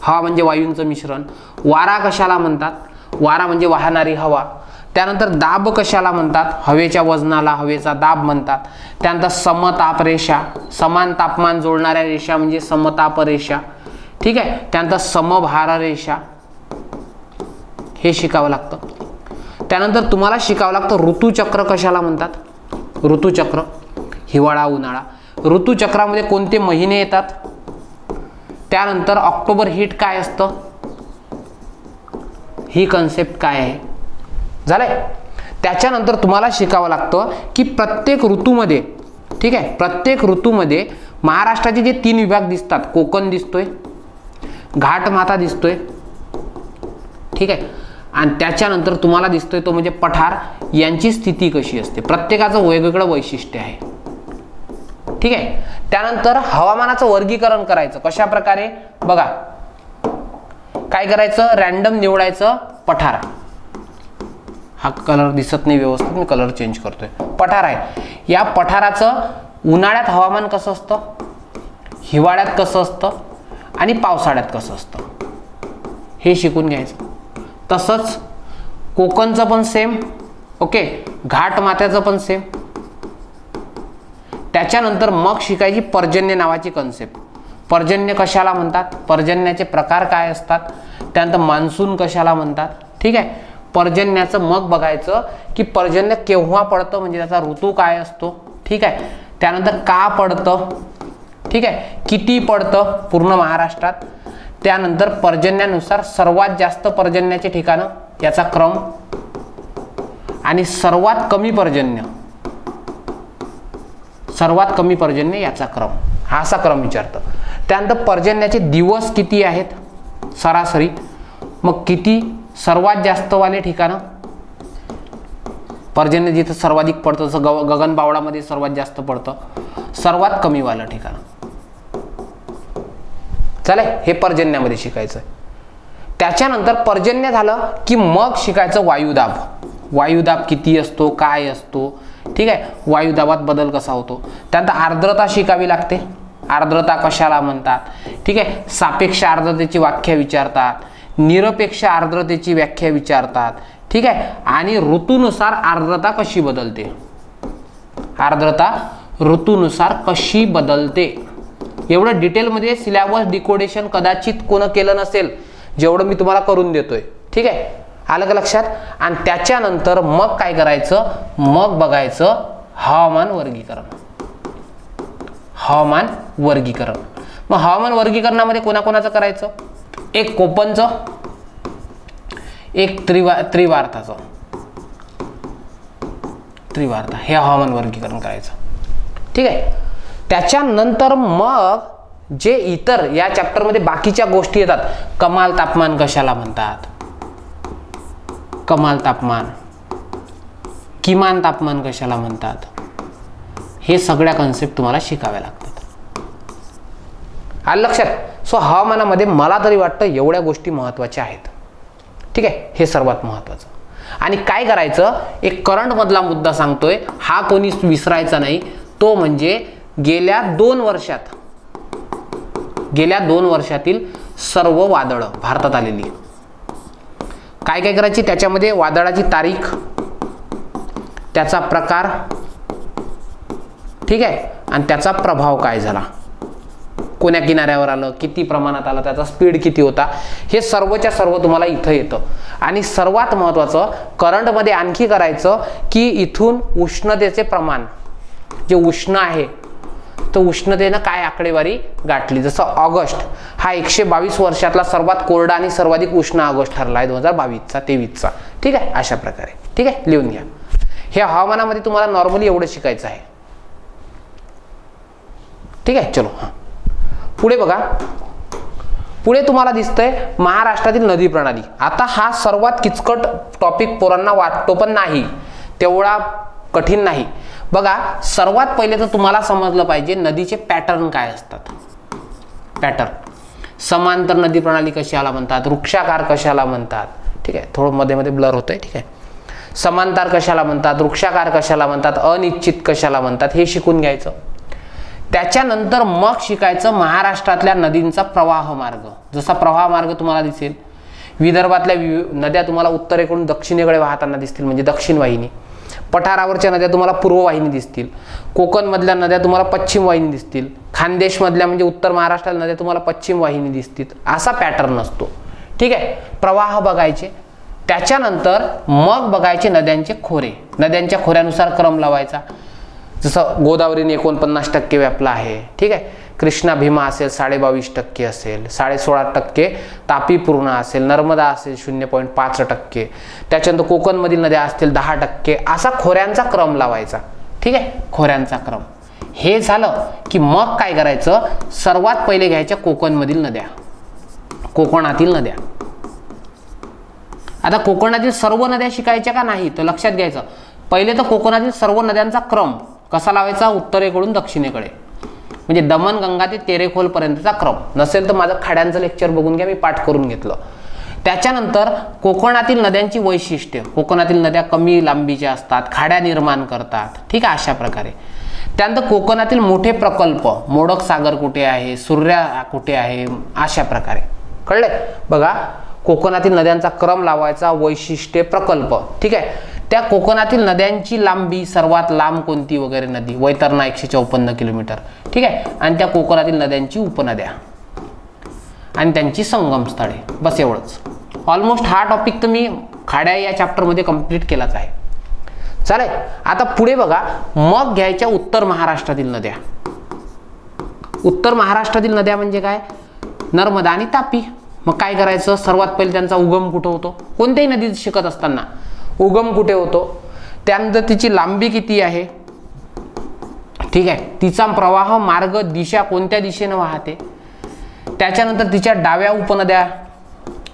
हवा म्हणजे वायूंचं मिश्रण. वारा कशाला म्हणतात, वारा म्हणजे वाहणारी हवा. त्यानंतर दाब कशाला म्हणतात, हवेच्या वजनाला हवेचा दाब म्हणतात. त्यानंतर समताप रेषा, समान तापमान जोडणाऱ्या रेषा म्हणजे समताप रेषा, ठीक आहे. त्यानंतर समभार रेषा, हे शिकावं लागतं. त्यानंतर तुम्हाला शिकावं लागतं ऋतुचक्र कशाला म्हणतात, ऋतुचक्र, हिवाळा उन्हाळा. ऋतुचक्रामध्ये कोणते महिने येतात. त्यानंतर ऑक्टोबर हीट काय असतं, ही कन्सेप्ट काय आहे. झालंय. त्याच्यानंतर तुम्हाला शिकावं लागतं की प्रत्येक ऋतूमध्ये, ठीक आहे, प्रत्येक ऋतूमध्ये महाराष्ट्राचे जे 3 विभाग दिसतात, कोकण दिसतोय, घाटमाथा दिसतोय, ठीक आहे, आणि त्याच्यानंतर तुम्हाला दिसतोय तो म्हणजे पठार, यांची स्थिती कशी असते. प्रत्येकाचं वेगवेगळं वैशिष्ट्य आहे, ठीक आहे. त्यानंतर हवामानाचं वर्गीकरण करायचं कशा प्रकारे, बघा काय करायचं, रॅन्डम निवडायचं पठार. हा कलर दिसत नाही व्यवस्थित, मी कलर चेंज करतोय. पठार आहे. या पठाराचं उन्हाळ्यात हवामान कसं असतं, हिवाळ्यात कसं असतं आणि पावसाळ्यात कसं असतं हे शिकून घ्यायचं. तसंच कोकणचं पण सेम, ओके, घाटमाथ्याचं पण सेम. त्याच्यानंतर मग शिकायची पर्जन्य नावाची कन्सेप्ट. पर्जन्य कशाला म्हणतात, पर्जन्याचे प्रकार काय असतात. त्यानंतर मान्सून कशाला म्हणतात, ठीक आहे. पर्जन्याचं मग बघायचं की पर्जन्य केव्हा पडतं, म्हणजे त्याचा ऋतू काय असतो, ठीक आहे. त्यानंतर का पडतं, ठीक आहे, किती पडतं पूर्ण महाराष्ट्रात. त्यानंतर पर्जन्यानुसार सर्वात जास्त पर्जन्याचे ठिकाणं, याचा क्रम, आणि सर्वात कमी पर्जन्य, सर्वात कमी पर्जन्य याचा क्रम, हा असा क्रम विचारतं. त्यानंतर पर्जन्याचे दिवस किती आहेत सरासरी, मग किती सर्वात जास्त वाले ठिकाणं, पर्जन्य जिथं सर्वाधिक पडतं, जसं गगनबावडामध्ये सर्वात जास्त पडतं, सर्वात कमी वालं ठिकाणं. चालेल, हे पर्जन्यामध्ये शिकायचं. त्याच्यानंतर पर्जन्य झालं की मग शिकायचं वायुदाब. वायुदाब किती असतो, काय असतो, ठीक आहे, वायुदाबात बदल कसा होतो. त्यानंतर आर्द्रता शिकावी लागते. आर्द्रता कशाला म्हणतात, ठीक आहे. सापेक्ष आर्द्रतेची व्याख्या विचारतात, निरपेक्ष आर्द्रतेची व्याख्या विचारतात, ठीक आहे. आणि ऋतूनुसार आर्द्रता कशी बदलते, आर्द्रता ऋतूनुसार कशी बदलते, एवढं डिटेलमध्ये सिलेबस डिकोडेशन कदाचित कोण केलं नसेल जेवढं मी तुम्हाला करून देतोय, ठीक आहे. आलं का लक्षात. आणि त्याच्यानंतर मग काय करायचं, मग बघायचं हवामान वर्गीकरण. हवामान वर्गीकरण, मग हवामान वर्गीकरणामध्ये कोणाकोणाचं करायचं, एक कोपनचं, एक त्रिवार्ताचं, त्रिवार्ता हे हवामान वर्गीकरण करायचं, ठीक आहे. त्याच्यानंतर मग जे इतर या चॅप्टरमध्ये बाकीच्या गोष्टी येतात, कमाल तापमान कशाला म्हणतात, कमाल तापमान, किमान तापमान कशाला म्हणतात, हे सगळ्या कन्सेप्ट तुम्हाला शिकाव्या लागतात. आलं लक्षात. सो हवामानामध्ये मला तरी वाटतं एवढ्या गोष्टी महत्त्वाच्या आहेत, ठीक आहे. हे सर्वात महत्त्वाचं. आणि काय करायचं, एक करंट मधला मुद्दा सांगतोय, हा कोणी विसरायचा नाही. तो म्हणजे गेल्या 2 वर्षात, गेल्या 2 वर्षातील सर्व वादळं भारतात आलेली, काय काय करायची, त्याच्यामध्ये वादळाची तारीख, त्याचा प्रकार, ठीक आहे, आणि त्याचा प्रभाव काय झाला, कोण्या किनाऱ्यावर आलं, किती प्रमाणात आलं, त्याचा स्पीड किती होता, हे सर्वच्या सर्व तुम्हाला इथं येतं. आणि सर्वात महत्त्वाचं करंटमध्ये आणखी करायचं की इथून उष्णतेचे प्रमाण, जे उष्ण आहे तर उष्णतेनं काय आकडेवारी गाठली. जसं ऑगस्ट हा 122 वर्षातला सर्वात कोरडा आणि सर्वाधिक उष्ण ऑगस्ट ठरला आहे 2022चा 23चा, ठीक आहे. अशा प्रकारे, ठीक आहे, लिहून घ्या. हे हवामानामध्ये तुम्हाला नॉर्मली एवढं शिकायचं आहे, ठीक आहे. चलो हां, पुढे बघा. पुढे तुम्हाला दिसतंय महाराष्ट्रातील नदी प्रणाली. आता हा सर्वात किचकट टॉपिक पोरांना वाटतो, पण नाही तेवढा कठीण नाही. बघा, सर्वात पहिले तर तुम्हाला समजलं पाहिजे नदीचे पॅटर्न काय असतात. पॅटर्न, समांतर नदी प्रणाली कशाला म्हणतात, वृक्षाकार कशाला म्हणतात, ठीक आहे. थोडं मध्ये मध्ये ब्लर होतंय, ठीक आहे. समांतर कशाला म्हणतात, वृक्षाकार कशाला म्हणतात, अनिश्चित कशाला म्हणतात, हे शिकून घ्यायचं. त्याच्यानंतर मग शिकायचं महाराष्ट्रातल्या नदींचा प्रवाह मार्ग. जसा प्रवाह मार्ग तुम्हाला दिसेल, विदर्भातल्या नद्या तुम्हाला उत्तरेकडून दक्षिणेकडे वाहताना दिसतील, म्हणजे दक्षिण वाहिनी. पठारावरच्या नद्या तुम्हाला पूर्व वाहिनी दिसतील. कोकणमधल्या नद्या तुम्हाला पश्चिम वाहिनी दिसतील. खानदेशमधल्या म्हणजे उत्तर महाराष्ट्रातल्या नद्या तुम्हाला पश्चिम वाहिनी दिसतील. असा पॅटर्न असतो, ठीक आहे. प्रवाह बघायचे. त्याच्यानंतर मग बघायचे नद्यांचे खोरे. नद्यांच्या खोऱ्यानुसार क्रम लावायचा. जसं गोदावरीने 49% व्यापला आहे, ठीक आहे. कृष्णा भीमा असेल 22.5% असेल, 16.5% तापी पूर्णा असेल, नर्मदा असेल 0.5%, त्याच्यानंतर कोकणमधील नद्या असतील 10%. असा खोऱ्यांचा क्रम लावायचा, ठीक आहे. खोऱ्यांचा क्रम हे झालं की मग काय करायचं, सर्वात पहिले घ्यायच्या कोकणमधील नद्या, कोकणातील नद्या. आता कोकणातील सर्व नद्या शिकायच्या का नाही तर लक्षात घ्यायचं, पहिले तर कोकणातील सर्व नद्यांचा क्रम कसा लावायचा, उत्तरेकडून दक्षिणेकडे, म्हणजे दमन गंगा ते तेरेखोल पर्यंतचा क्रम. नसेल तर माझं खाड्यांचं लेक्चर बघून घ्या, मी पाठ करून घेतलं. त्याच्यानंतर कोकणातील नद्यांची वैशिष्ट्य, कोकणातील नद्या कमी लांबीच्या असतात, खाड्या निर्माण करतात, ठीक आहे, अशा प्रकारे. त्यानंतर कोकणातील मोठे प्रकल्प, मोडक सागर कुठे आहे, सूर्या कुठे आहे, अशा प्रकारे. कळले. बघा, कोकणातील नद्यांचा क्रम लावायचा, वैशिष्ट्ये, प्रकल्प, ठीक आहे. त्या कोकणातील नद्यांची लांबी, सर्वात लांब कोणती वगैरे नदी, वैतरणा 154 किलोमीटर, ठीक आहे. आणि त्या कोकणातील नद्यांची उपनद्या आणि त्यांची संगमस्थळे, बस एवढंच. ऑलमोस्ट हा टॉपिक तर मी खाड्या या चॅप्टरमध्ये कंप्लीट केलाच आहे. चालेल. आता पुढे बघा, मग घ्यायच्या उत्तर महाराष्ट्रातील नद्या. उत्तर महाराष्ट्रातील नद्या म्हणजे काय, नर्मदा आणि तापी. मग काय करायचं, सर्वात पहिले त्यांचा उगम कुठं होतो, कोणत्याही नदी शिकत असताना उगम कुठे होतो, त्यानंतर तिची लांबी किती आहे, ठीक आहे, तिचा प्रवाह मार्ग, दिशा कोणत्या दिशेनं वाहते, त्याच्यानंतर तिच्या डाव्या उपनद्या,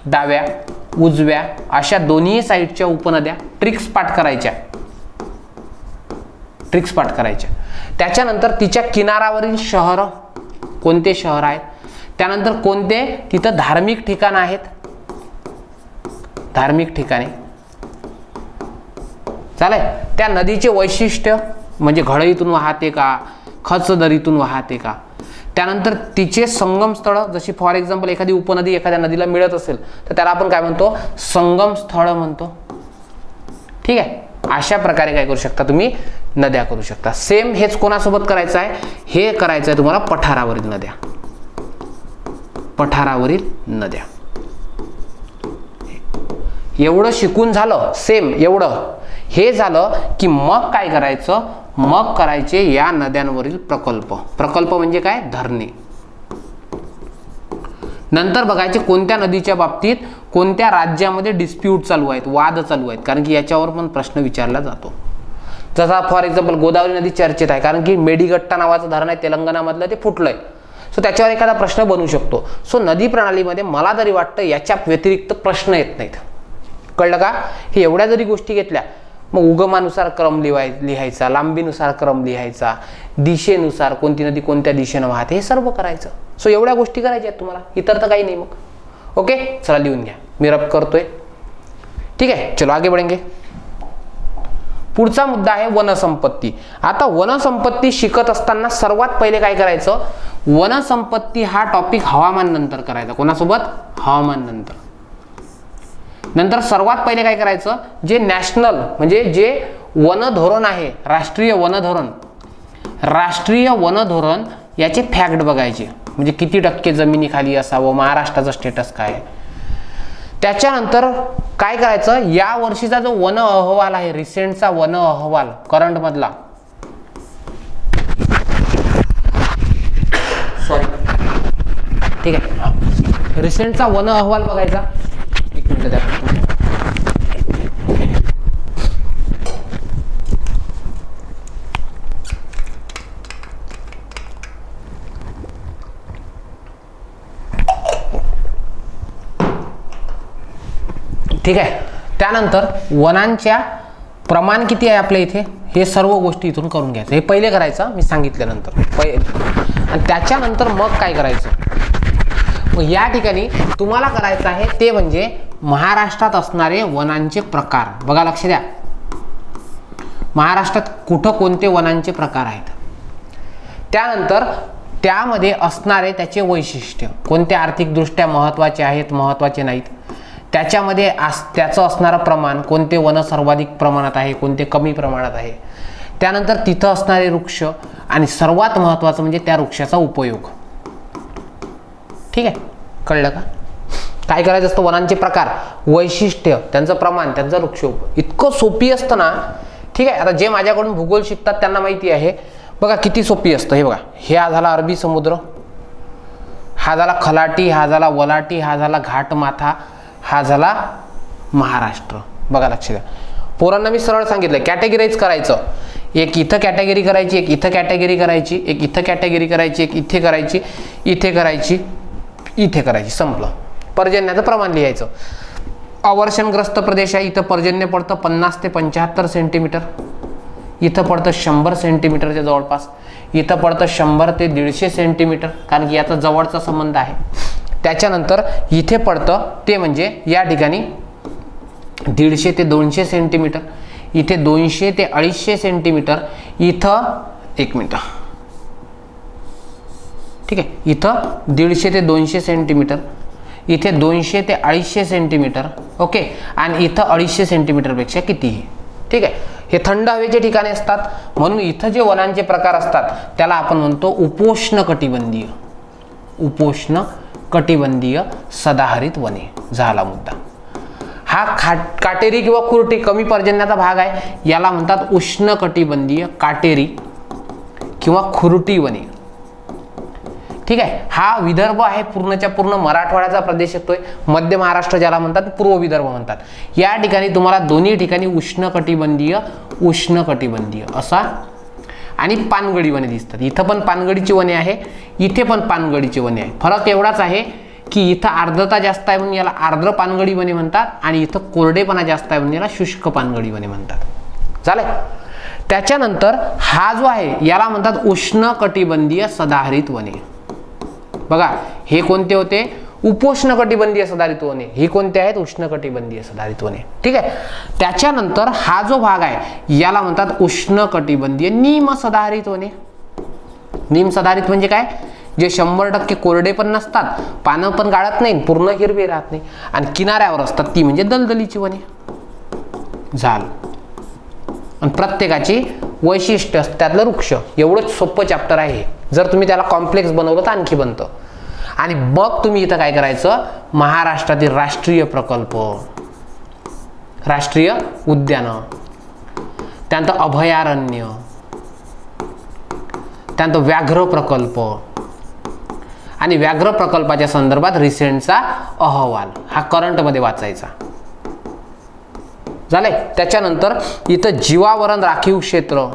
डाव्या उजव्या अशा दोन्ही साईडच्या उपनद्या, ट्रिक्स पाठ करायच्या, ट्रिक्स पाठ करायच्या. त्याच्यानंतर तिच्या किनाऱ्यावरील शहर, कोणते शहर आहेत, त्यानंतर कोणते तिथं धार्मिक ठिकाण आहेत, धार्मिक ठिकाणे. चालेल. त्या नदीचे वैशिष्ट्य म्हणजे घळईतून वाहते का, खचदरीतून वाहते का, त्यानंतर तिचे संगम स्थळ, जशी फॉर एक्झाम्पल एखादी उपनदी एखाद्या नदीला मिळत असेल तर त्याला आपण काय म्हणतो, संगम स्थळ म्हणतो. ठीक आहे, अशा प्रकारे काय करू शकता तुम्ही, नद्या करू शकता. सेम हेच कोणासोबत करायचं आहे, हे करायचं आहे तुम्हाला पठारावरील नद्या. पठारावरील नद्या एवढं शिकून झालं, सेम एवढं हे झालं की मग काय करायचं, मग करायचे या नद्यांवरील प्रकल्प. प्रकल्प म्हणजे काय, धरणे. नंतर बघायचे कोणत्या नदीच्या बाबतीत कोणत्या राज्यामध्ये डिस्प्यूट चालू आहेत, वाद चालू आहेत, कारण की याच्यावर पण प्रश्न विचारला जातो. जसा फॉर एक्झाम्पल गोदावरी नदी चर्चेत आहे, कारण की मेडीगट्टा नावाचं धरण आहे तेलंगणामधलं, ते फुटलंय. सो त्याच्यावर एखादा प्रश्न बनू शकतो. सो नदी प्रणालीमध्ये मला तरी वाटतं याच्या व्यतिरिक्त प्रश्न येत नाहीत. कळलं का? हे एवढ्या जरी गोष्टी घेतल्या, मग उगमानुसार क्रम लिहायचा, लांबीनुसार क्रम लिहायचा, दिशेनुसार कोणती नदी कोणत्या दिशेनं वाहते, हे सर्व करायचं. सो एवढ्या गोष्टी करायच्या आहेत तुम्हाला, इतर तर काही नाही. मग ओके, चला लिहून घ्या, मी रब करतोय. ठीक आहे, चलो आगे बढ़ेंगे. पुढचा मुद्दा आहे वनसंपत्ती. आता वनसंपत्ती शिकत असताना सर्वात पहिले काय करायचं, वनसंपत्ती हा टॉपिक हवामान नंतर करायचा. कोणासोबत, हवामान नंतर. नंतर सर्वात पहिले काय करायचं, जे नॅशनल म्हणजे जे वन धोरण आहे, राष्ट्रीय वन धोरण, राष्ट्रीय वन धोरण याचे फॅक्ट बघायचे. म्हणजे किती टक्के जमिनीखाली असावं, महाराष्ट्राचं स्टेटस काय आहे. त्याच्यानंतर काय करायचं, या वर्षीचा जो वन अहवाल आहे, रिसेंटचा वन अहवाल करंट मधला, सॉरी ठीक आहे, रिसेंटचा वन अहवाल बघायचा. एक मिनिट द्या. ठीक आहे, त्यानंतर वनांच्या प्रमाण किती आहे आपल्या इथे, हे सर्व गोष्टी इथून करून घ्यायचं. हे पहिले करायचं मी सांगितल्यानंतर आणि त्याच्यानंतर मग काय करायचं. मग या ठिकाणी तुम्हाला करायचं आहे ते म्हणजे महाराष्ट्रात असणारे वनांचे प्रकार. बघा, लक्ष द्या, महाराष्ट्रात कुठं कोणते वनांचे प्रकार आहेत, त्यानंतर त्यामध्ये असणारे त्याचे वैशिष्ट्य, कोणते आर्थिकदृष्ट्या महत्त्वाचे आहेत, महत्त्वाचे नाहीत, त्याच्यामध्ये त्याचं असणारं प्रमाण, कोणते वन सर्वाधिक प्रमाणात आहे, कोणते कमी प्रमाणात आहे, त्यानंतर तिथं असणारे वृक्ष आणि सर्वात महत्त्वाचं म्हणजे त्या वृक्षाचा उपयोग. ठीक आहे, कळलं का? काय करायचं असतं, वनांचे प्रकार, वैशिष्ट्य, त्यांचं प्रमाण, त्यांचा वृक्ष उपयोग. इतकं सोपी असतं ना. ठीक आहे, आता जे माझ्याकडून भूगोल शिकतात त्यांना माहिती आहे. बघा किती सोपी असतं. हे बघा, हे हा झाला अरबी समुद्र, हा झाला खलाटी, हा झाला वलाटी, हा झाला घाटमाथा, हा झाला महाराष्ट्र. बघा लक्ष द्या, पोरांना मी सरळ सांगितलं कॅटेगराईज करायचं. एक इथं कॅटेगरी करायची, एक इथं कॅटेगरी करायची, एक इथं कॅटेगरी करायची, एक इथे करायची, इथे करायची, इथे करायची, संपलं. पर्जन्याचं प्रमाण लिहायचं. अवर्षणग्रस्त प्रदेश आहे, इथं पर्जन्य पडतं 50 ते 75 सेंटीमीटर, इथं पडतं 100 सेंटीमीटरच्या जवळपास, इथं पडतं 100 ते 150 सेंटीमीटर, कारण की याचा जवळचा संबंध आहे. त्याच्यानंतर इथे पडतं ते म्हणजे या ठिकाणी 150 ते 200 सेंटीमीटर, इथे 200 ते 250 सेंटीमीटर, इथं एक मिनिट, ठीक आहे, इथं 150 ते 200 सेंटीमीटर, इथे 200 ते 250 सेंटीमीटर. ओके, आणि इथं 250 सेंटीमीटरपेक्षा कितीही. ठीक आहे, हे थंड हवेचे ठिकाणे असतात, म्हणून इथं जे वनांचे प्रकार असतात त्याला आपण म्हणतो उपोष्ण कटिबंधीय. उपोष्ण कटिबंधीय सदाहरित वने. झाला मुद्दा. हा काटेरी किंवा खुरटी कमी पर्जन्याचा भाग आहे, याला म्हणतात उष्ण कटिबंधीय काटेरी किंवा खुरटी वने. ठीक आहे, हा विदर्भ आहे, पूर्णच्या पूर्ण मराठवाड्याचा प्रदेश येतोय, मध्य महाराष्ट्र ज्याला म्हणतात, पूर्व विदर्भ म्हणतात. या ठिकाणी तुम्हाला दोन्ही ठिकाणी उष्ण कटिबंधीय असा आणि पानगडी वने दिसतात. इथं पण पानगडीची वने आहे, इथे पण पानगडीची वने आहे. फरक एवढाच आहे की इथं आर्द्रता जास्त आहे म्हणून याला आर्द्र पानगडी वने म्हणतात, आणि इथं कोरडेपणा जास्त आहे म्हणून याला शुष्क पानगडी वने म्हणतात. झालंय. त्याच्यानंतर हा जो आहे याला म्हणतात उष्ण कटिबंधीय सदाहरित वने. बघा, हे कोणते होते, उपोष्ण कटिबंधीय सदाहरित वने. ही कोणते आहेत, उष्ण कटिबंधीय सदाहरित वने. ठीक आहे. त्याच्यानंतर हा जो भाग आहे याला म्हणतात उष्ण कटिबंधीय निम सदाहरित वने. निम सदाहरित म्हणजे काय, जे 100% कोरडे पण नसतात, पानं पण गाळत नाही, पूर्ण हिरवे राहत नाही, आणि किनाऱ्यावर असतात ती म्हणजे दलदलीची वने. झालं. आणि प्रत्येकाची वैशिष्ट्य असतात, त्यातलं वृक्ष. एवढंच सोपं चॅप्टर आहे. जर तुम्ही त्याला कॉम्प्लेक्स बनवलं तर आणखी बनतं. आणि मग तुम्ही इथं काय करायचं, महाराष्ट्रातील राष्ट्रीय प्रकल्प, राष्ट्रीय उद्यानं, त्यानंतर अभयारण्य, त्यानंतर व्याघ्र प्रकल्प, आणि व्याघ्र प्रकल्पाच्या संदर्भात रिसेंटचा अहवाल हा करंटमध्ये वाचायचा. झालंय. त्याच्यानंतर इथं जीवावरण राखीव क्षेत्र,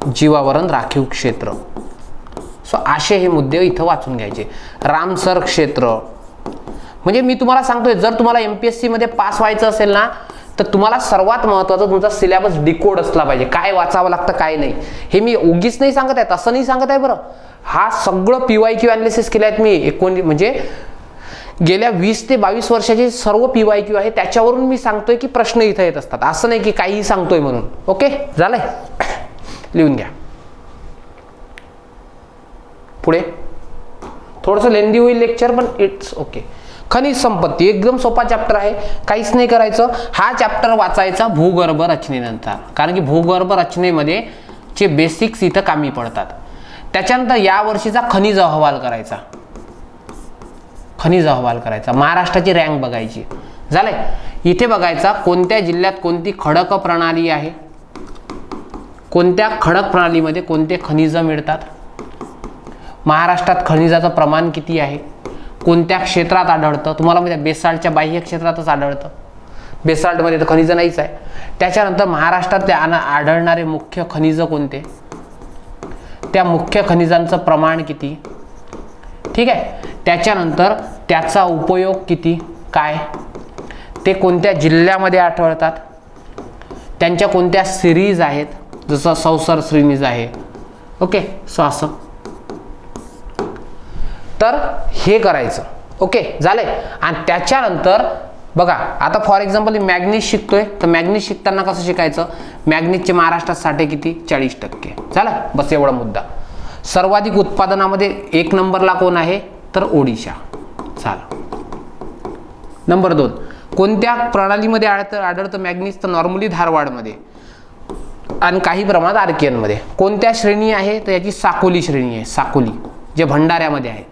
जीवावरण राखीव क्षेत्र. सो असे हे मुद्दे इथं वाचून घ्यायचे. रामसर क्षेत्र म्हणजे मी तुम्हाला सांगतोय, जर तुम्हाला MPSC मध्ये पास व्हायचं असेल ना, तर तुम्हाला सर्वात महत्त्वाचं तुमचा सिलेबस डिकोड असला पाहिजे. काय वाचावं लागतं काय नाही हे मी उगीच नाही सांगत आहे, तसं नाही सांगत आहे बरं. हा सगळं PYQ अनालिसिस केले आहेत मी. म्हणजे गेल्या 20 ते 22 वर्षाचे सर्व PYQ आहे, त्याच्यावरून मी सांगतोय की प्रश्न इथं येत असतात. असं नाही की काही सांगतोय म्हणून. ओके, झालंय. लिहून घ्या. पुढे थोडंसं लेंदी होईल लेक्चर, पण इट्स ओके. खनिज संपत्ती एकदम सोपा चॅप्टर आहे, काहीच नाही करायचं. हा चॅप्टर वाचायचा भूगर्भ रचनेनंतर, कारण की भूगर्भ रचनेमध्ये चे बेसिक्स इथं कामी पडतात. त्याच्यानंतर या वर्षीचा खनिज अहवाल करायचा, खनिज अहवाल करायचा. महाराष्ट्राची रँक बघायची. झालंय. इथे बघायचा कोणत्या जिल्ह्यात कोणती खडक प्रणाली आहे, कोणत्या खडक प्रणालीमध्ये कोणते खनिज मिळतात, महाराष्ट्रात खनिजाचं प्रमाण किती आहे, कोणत्या क्षेत्रात आढळतं. तुम्हाला माहिती आहे बेसाल्टच्या बाह्य क्षेत्रातच आढळतं, बेसाल्टमध्ये तर खनिज नाहीच आहे. त्याच्यानंतर महाराष्ट्रात आढळणारे मुख्य खनिज कोणते, त्या मुख्य खनिजांचं प्रमाण किती. ठीक आहे. त्याच्यानंतर त्याचा उपयोग किती काय, ते कोणत्या जिल्ह्यामध्ये आढळतात, त्यांच्या कोणत्या सिरीज आहेत, जसं संसर श्रेणीज आहे. ओके, सो असं तर हे करायचं. ओके, झालंय. आणि त्याच्यानंतर बघा आता फॉर एक्झाम्पल मॅग्नीज शिकतोय, तर मॅग्नीज शिकताना कसं शिकायचं, मॅग्नीजचे महाराष्ट्रात साठे किती 40%. झालं. बस एवढा मुद्दा. सर्वाधिक उत्पादनामध्ये 1 नंबरला कोण आहे, तर ओडिशा. झालं. नंबर 2 कोणत्या प्रणालीमध्ये आढळतं मॅग्नीज, तर नॉर्मली धारवाडमध्ये आणि काही प्रमाणात आर्कियनमध्ये. कोणत्या श्रेणी आहे, तर याची साकोली श्रेणी आहे, साकोली जे भंडाऱ्यामध्ये आहे,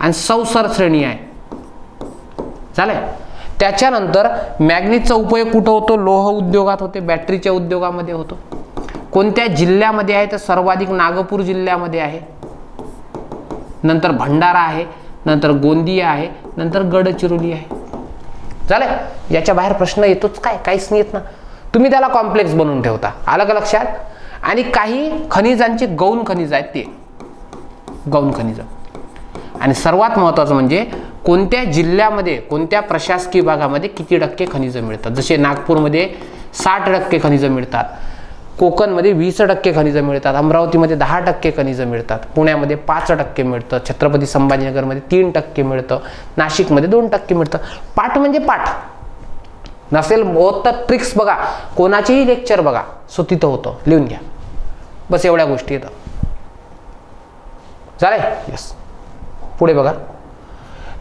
आणि संसर श्रेणी आहे. झालंय. त्याच्यानंतर मॅग्नीजचा उपयोग कुठं होतो, लोह उद्योगात होते, बॅटरीच्या उद्योगामध्ये होतो. कोणत्या जिल्ह्यामध्ये आहे, तर सर्वाधिक नागपूर जिल्ह्यामध्ये आहे, नंतर भंडारा आहे, नंतर गोंदिया आहे, नंतर गडचिरोली आहे. झालंय. याच्या बाहेर प्रश्न येतोच काय, काहीच नाही येत ना. तुम्ही त्याला कॉम्प्लेक्स बनवून ठेवता. आलं का लक्षात. आणि काही खनिजांचे गौण खनिज आहेत, ते गौण खनिज. आणि सर्वात महत्त्वाचं म्हणजे कोणत्या जिल्ह्यामध्ये कोणत्या प्रशासकीय विभागामध्ये किती टक्के खनिज मिळतात. जसे नागपूरमध्ये 60% खनिज मिळतात, कोकणमध्ये 20% खनिज मिळतात, अमरावतीमध्ये 10% खनिज मिळतात, पुण्यामध्ये 5% मिळतं, छत्रपती संभाजीनगरमध्ये 3% मिळतं, नाशिकमध्ये 2% मिळतं. पाठ म्हणजे पाठ नसेल होत तर ट्रिक्स बघा, कोणाचेही लेक्चर बघा, सो तिथं होतं. लिहून घ्या. बस एवढ्या गोष्टी येतं. झालंय. यस. पुढे बघा.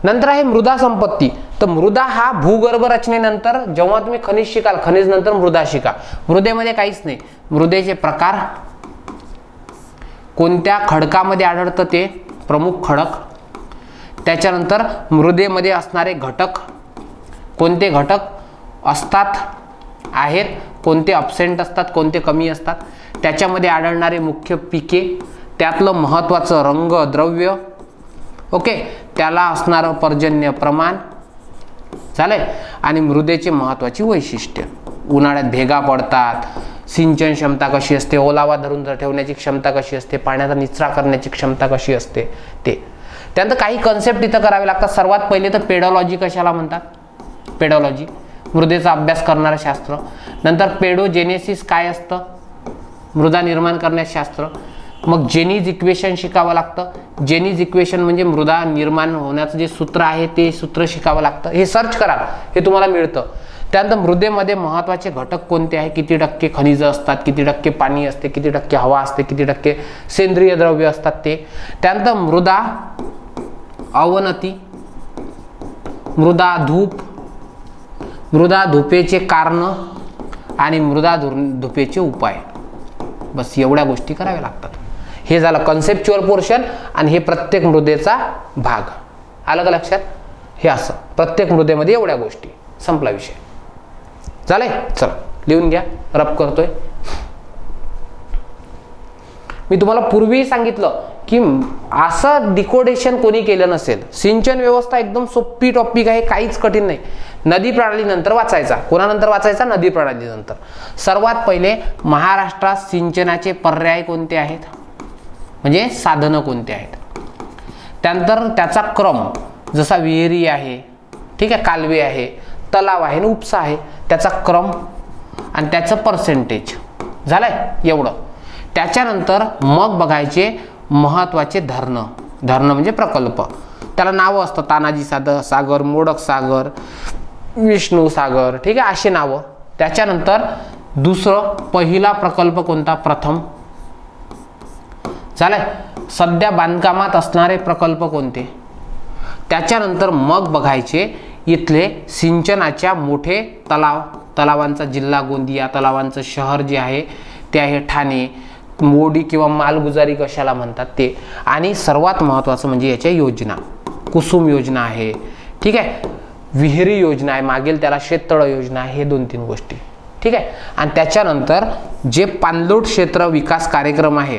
नंतर आहे मृदा संपत्ती. तर मृदा हा भूगर्भ रचनेनंतर जेव्हा तुम्ही खनिज शिकाल, खनिज नंतर मृदा शिका. मृदेमध्ये काहीच नाही. मृदेचे प्रकार, कोणत्या खडकामध्ये आढळतं ते प्रमुख खडक, त्याच्यानंतर मृदेमध्ये असणारे घटक, कोणते घटक असतात आहेत, कोणते अब्सेंट असतात, कोणते कमी असतात, त्याच्यामध्ये आढळणारे मुख्य पिके, त्यातलं महत्त्वाचं रंग द्रव्य, ओके, त्याला असणारं पर्जन्य प्रमाण. झालंय. आणि मृदेचे महत्त्वाची वैशिष्ट्य, उन्हाळ्यात भेगा पडतात, सिंचन क्षमता कशी असते, ओलावा धरून ठेवण्याची क्षमता कशी असते, पाण्याचा निचरा करण्याची क्षमता कशी असते ते. त्यानंतर काही कन्सेप्ट इथं करावे लागतात. सर्वात पहिले तर पेडोलॉजी कशाला म्हणतात, पेडोलॉजी मृदेचा अभ्यास करणारं शास्त्र. नंतर पेडोजेनेसिस काय असतं, मृदा निर्माण करण्याचं शास्त्र. मग जेनीज इक्वेशन शिकावं लागतं. जेनीज इक्वेशन म्हणजे मृदा निर्माण होण्याचं जे सूत्र आहे ते सूत्र शिकावं लागतं. हे सर्च करा, हे तुम्हाला मिळतं. त्यानंतर मृदेमध्ये महत्त्वाचे घटक कोणते आहे, किती टक्के खनिज असतात, किती टक्के पाणी असते, किती टक्के हवा असते, किती टक्के सेंद्रिय द्रव्य असतात ते. त्यानंतर मृदा अवनती, मृदा धूप, मृदा धुपेचे कारण आणि मृदा धुपेचे उपाय. बस एवढ्या गोष्टी कराव्या लागतात. हे झालं कन्सेप्च्युअल पोर्शन आणि हे प्रत्येक मृदेचा भाग. आलं का लक्षात? हे असं प्रत्येक मृदेमध्ये एवढ्या गोष्टी. संपला विषय. झालंय? चला लिहून घ्या. रब करतोय. मी तुम्हाला पूर्वी सांगितलं की असं डिकोडेशन कोणी केलं नसेल. सिंचन व्यवस्था एकदम सोपी टॉपिक आहे, काहीच कठीण नाही. नदी प्रणाली नंतर वाचायचा. कोणानंतर वाचायचा? नदी प्रणाली नंतर. सर्वात पहिले महाराष्ट्रात सिंचनाचे पर्याय कोणते आहेत, म्हणजे साधनं कोणते आहेत. त्यानंतर त्याचा क्रम, जसा विहिरी आहे, ठीक आहे, कालवे आहे, तलाव आहे आणि उपसा आहे, त्याचा क्रम आणि त्याचं पर्सेंटेज. झालंय एवढं. त्याच्यानंतर मग बघायचे महत्त्वाचे धरणं. धरणं म्हणजे प्रकल्प. त्याला नावं असतं, तानाजी सागर, मोडक सागर, विष्णू सागर, ठीक आहे, असे नावं. त्याच्यानंतर दुसरं पहिला प्रकल्प कोणता, प्रथम. झालंय. सध्या बांधकामात असणारे प्रकल्प कोणते. त्याच्यानंतर मग बघायचे इथले सिंचनाच्या मोठे तलाव, तलावांचा जिल्हा गोंदिया, तलावांचं शहर जे आहे ते आहे ठाणे, मोडी किंवा मालगुजारी कशाला म्हणतात ते. आणि सर्वात महत्त्वाचं म्हणजे याच्या योजना. कुसुम योजना आहे, ठीक आहे, विहिरी योजना आहे, मागेल त्याला शेततळ योजना आहे. हे 2-3 गोष्टी, ठीक आहे. आणि त्याच्यानंतर जे पाणलोट क्षेत्र विकास कार्यक्रम आहे,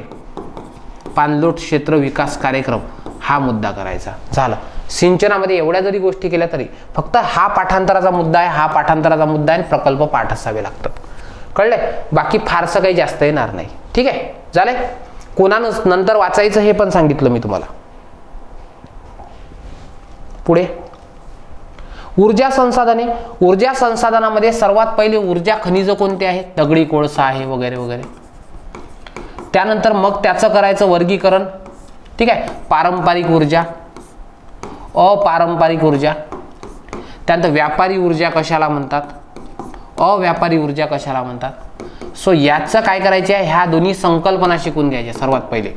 पाणलोट क्षेत्र विकास कार्यक्रम, हा मुद्दा करायचा. झालं. सिंचनामध्ये एवढ्या जरी गोष्टी केल्या तरी फक्त हा पाठांतराचा मुद्दा आहे, हा पाठांतराचा मुद्दा आहे, प्रकल्प पाठ असावे लागतात. कळलंय? बाकी फारसं काही जास्त येणार नाही. ठीक आहे. झालंय. कोणानं नंतर वाचायचं हे पण सांगितलं मी तुम्हाला. पुढे ऊर्जा संसाधने. ऊर्जा संसाधनामध्ये सर्वात पहिले ऊर्जा खनिज कोणते आहेत, दगडी कोळसा आहे वगैरे वगैरे. त्यानंतर मग त्याचं करायचं वर्गीकरण. ठीक आहे. पारंपरिक ऊर्जा, अपारंपरिक ऊर्जा. त्यानंतर व्यापारी ऊर्जा कशाला म्हणतात, अव्यापारी ऊर्जा कशाला म्हणतात. सो याचं काय करायचे आहे, ह्या दोन्ही संकल्पना शिकून घ्यायच्या सर्वात पहिले.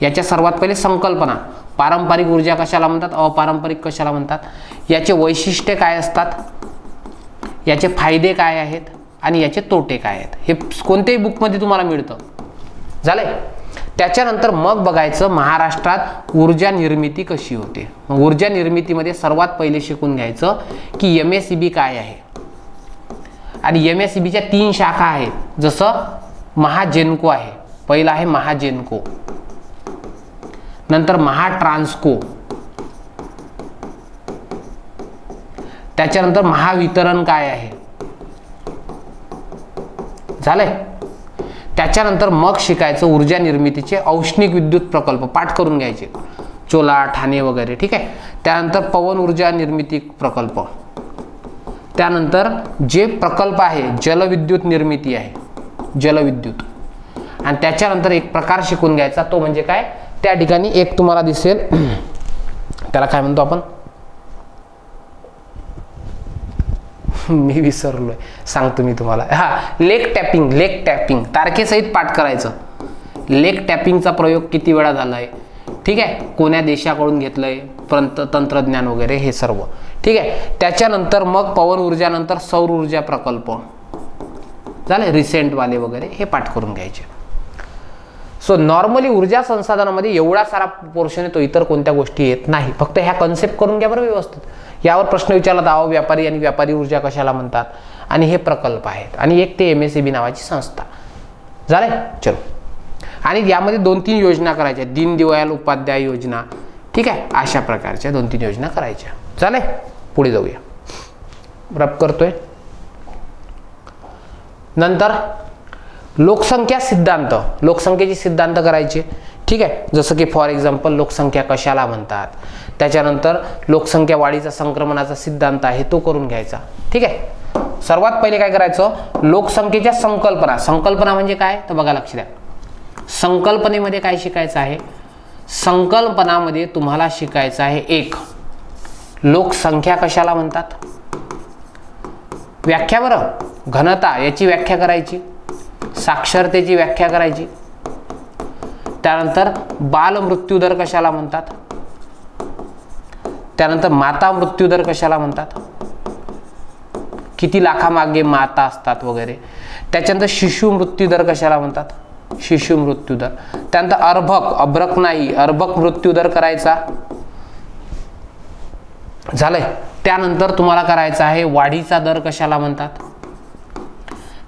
याच्या सर्वात पहिले संकल्पना, पारंपरिक ऊर्जा कशाला म्हणतात, अपारंपरिक कशाला म्हणतात, याचे वैशिष्ट्ये काय असतात, याचे फायदे काय आहेत आणि याचे तोटे काय आहेत, हे कोणत्याही बुकमध्ये तुम्हाला मिळतं. झालंय. त्याच्यानंतर मग बघायचं महाराष्ट्रात ऊर्जा निर्मिती कशी होते. ऊर्जा निर्मितीमध्ये सर्वात पहिले शिकून घ्यायचं की MSEB काय आहे. आणि MSEBच्या 3 शाखा आहेत. जसं महाजेनको आहे, पहिला आहे महाजेनको, नंतर महाट्रान्सको, त्याच्यानंतर महावितरण काय आहे. झालंय. त्याच्यानंतर मग शिकायचं ऊर्जा निर्मितीचे औष्णिक विद्युत प्रकल्प पाठ करून घ्यायचे, चोला, ठाणे वगैरे. ठीक आहे. त्यानंतर पवन ऊर्जा निर्मिती प्रकल्प. त्यानंतर जे प्रकल्प आहे जलविद्युत निर्मिती आहे, जलविद्युत. आणि त्याच्यानंतर एक प्रकार शिकून घ्यायचा, तो म्हणजे काय, त्या ठिकाणी एक तुम्हाला दिसेल, त्याला काय म्हणतो आपण, मी विसरलोय, सांगतो मी तुम्हाला. हा, लेक टॅपिंग. लेक टॅपिंग तारखेसहित पाठ करायचं. लेक टॅपिंगचा प्रयोग किती वेळा झालाय, ठीक आहे, कोण्या देशाकडून घेतलंय, तंत्रज्ञान वगैरे हे सर्व. ठीक आहे. त्याच्यानंतर मग पवन ऊर्जा, नंतर सौर ऊर्जा प्रकल्प झाले, रिसेंट वाले वगैरे, हे पाठ करून घ्यायचे. सो नॉर्मली ऊर्जा संसाधनामध्ये एवढा सारा पोर्शन येतो, इतर कोणत्या गोष्टी येत नाही. फक्त ह्या कन्सेप्ट करून घ्या बरं व्यवस्थित. यावर प्रश्न विचारला तर व्यापारी आणि व्यापारी ऊर्जा कशाला म्हणतात, आणि हे प्रकल्प आहेत, आणि एक ते MSEB नावाची संस्था. झालंय. चलो. आणि यामध्ये 2-3 योजना करायच्या, दीनदयाल उपाध्याय योजना. ठीक आहे. अशा प्रकारच्या 2-3 योजना करायच्या. झालंय. पुढे जाऊया. रब करतोय. नंतर लोकसंख्या सिद्धांत. लोकसंख्येचे सिद्धांत करायचे. ठीक आहे. जसं की फॉर एक्झाम्पल लोकसंख्या कशाला म्हणतात. त्याच्यानंतर लोकसंख्या वाढीचा संक्रमणाचा सिद्धांत आहे, तो करून घ्यायचा. ठीक आहे. सर्वात पहिले काय करायचं, लोकसंख्येच्या संकल्पना. संकल्पना म्हणजे काय तर बघा, लक्ष द्या. संकल्पनेमध्ये काय शिकायचं आहे, संकल्पनामध्ये तुम्हाला शिकायचं आहे, एक, लोकसंख्या कशाला म्हणतात, व्याख्या बरं, घनता याची व्याख्या करायची, साक्षरतेची व्याख्या करायची, त्यानंतर बाल मृत्यूदर कशाला म्हणतात, त्यानंतर माता मृत्यूदर कशाला म्हणतात, किती लाखामागे माता असतात वगैरे, त्याच्यानंतर शिशु मृत्यूदर कशाला म्हणतात, शिशु मृत्यूदर, त्यानंतर अर्भक, अभ्रक नाही, अर्भक मृत्यूदर करायचा झालंय. त्यानंतर तुम्हाला करायचा आहे वाढीचा दर कशाला म्हणतात,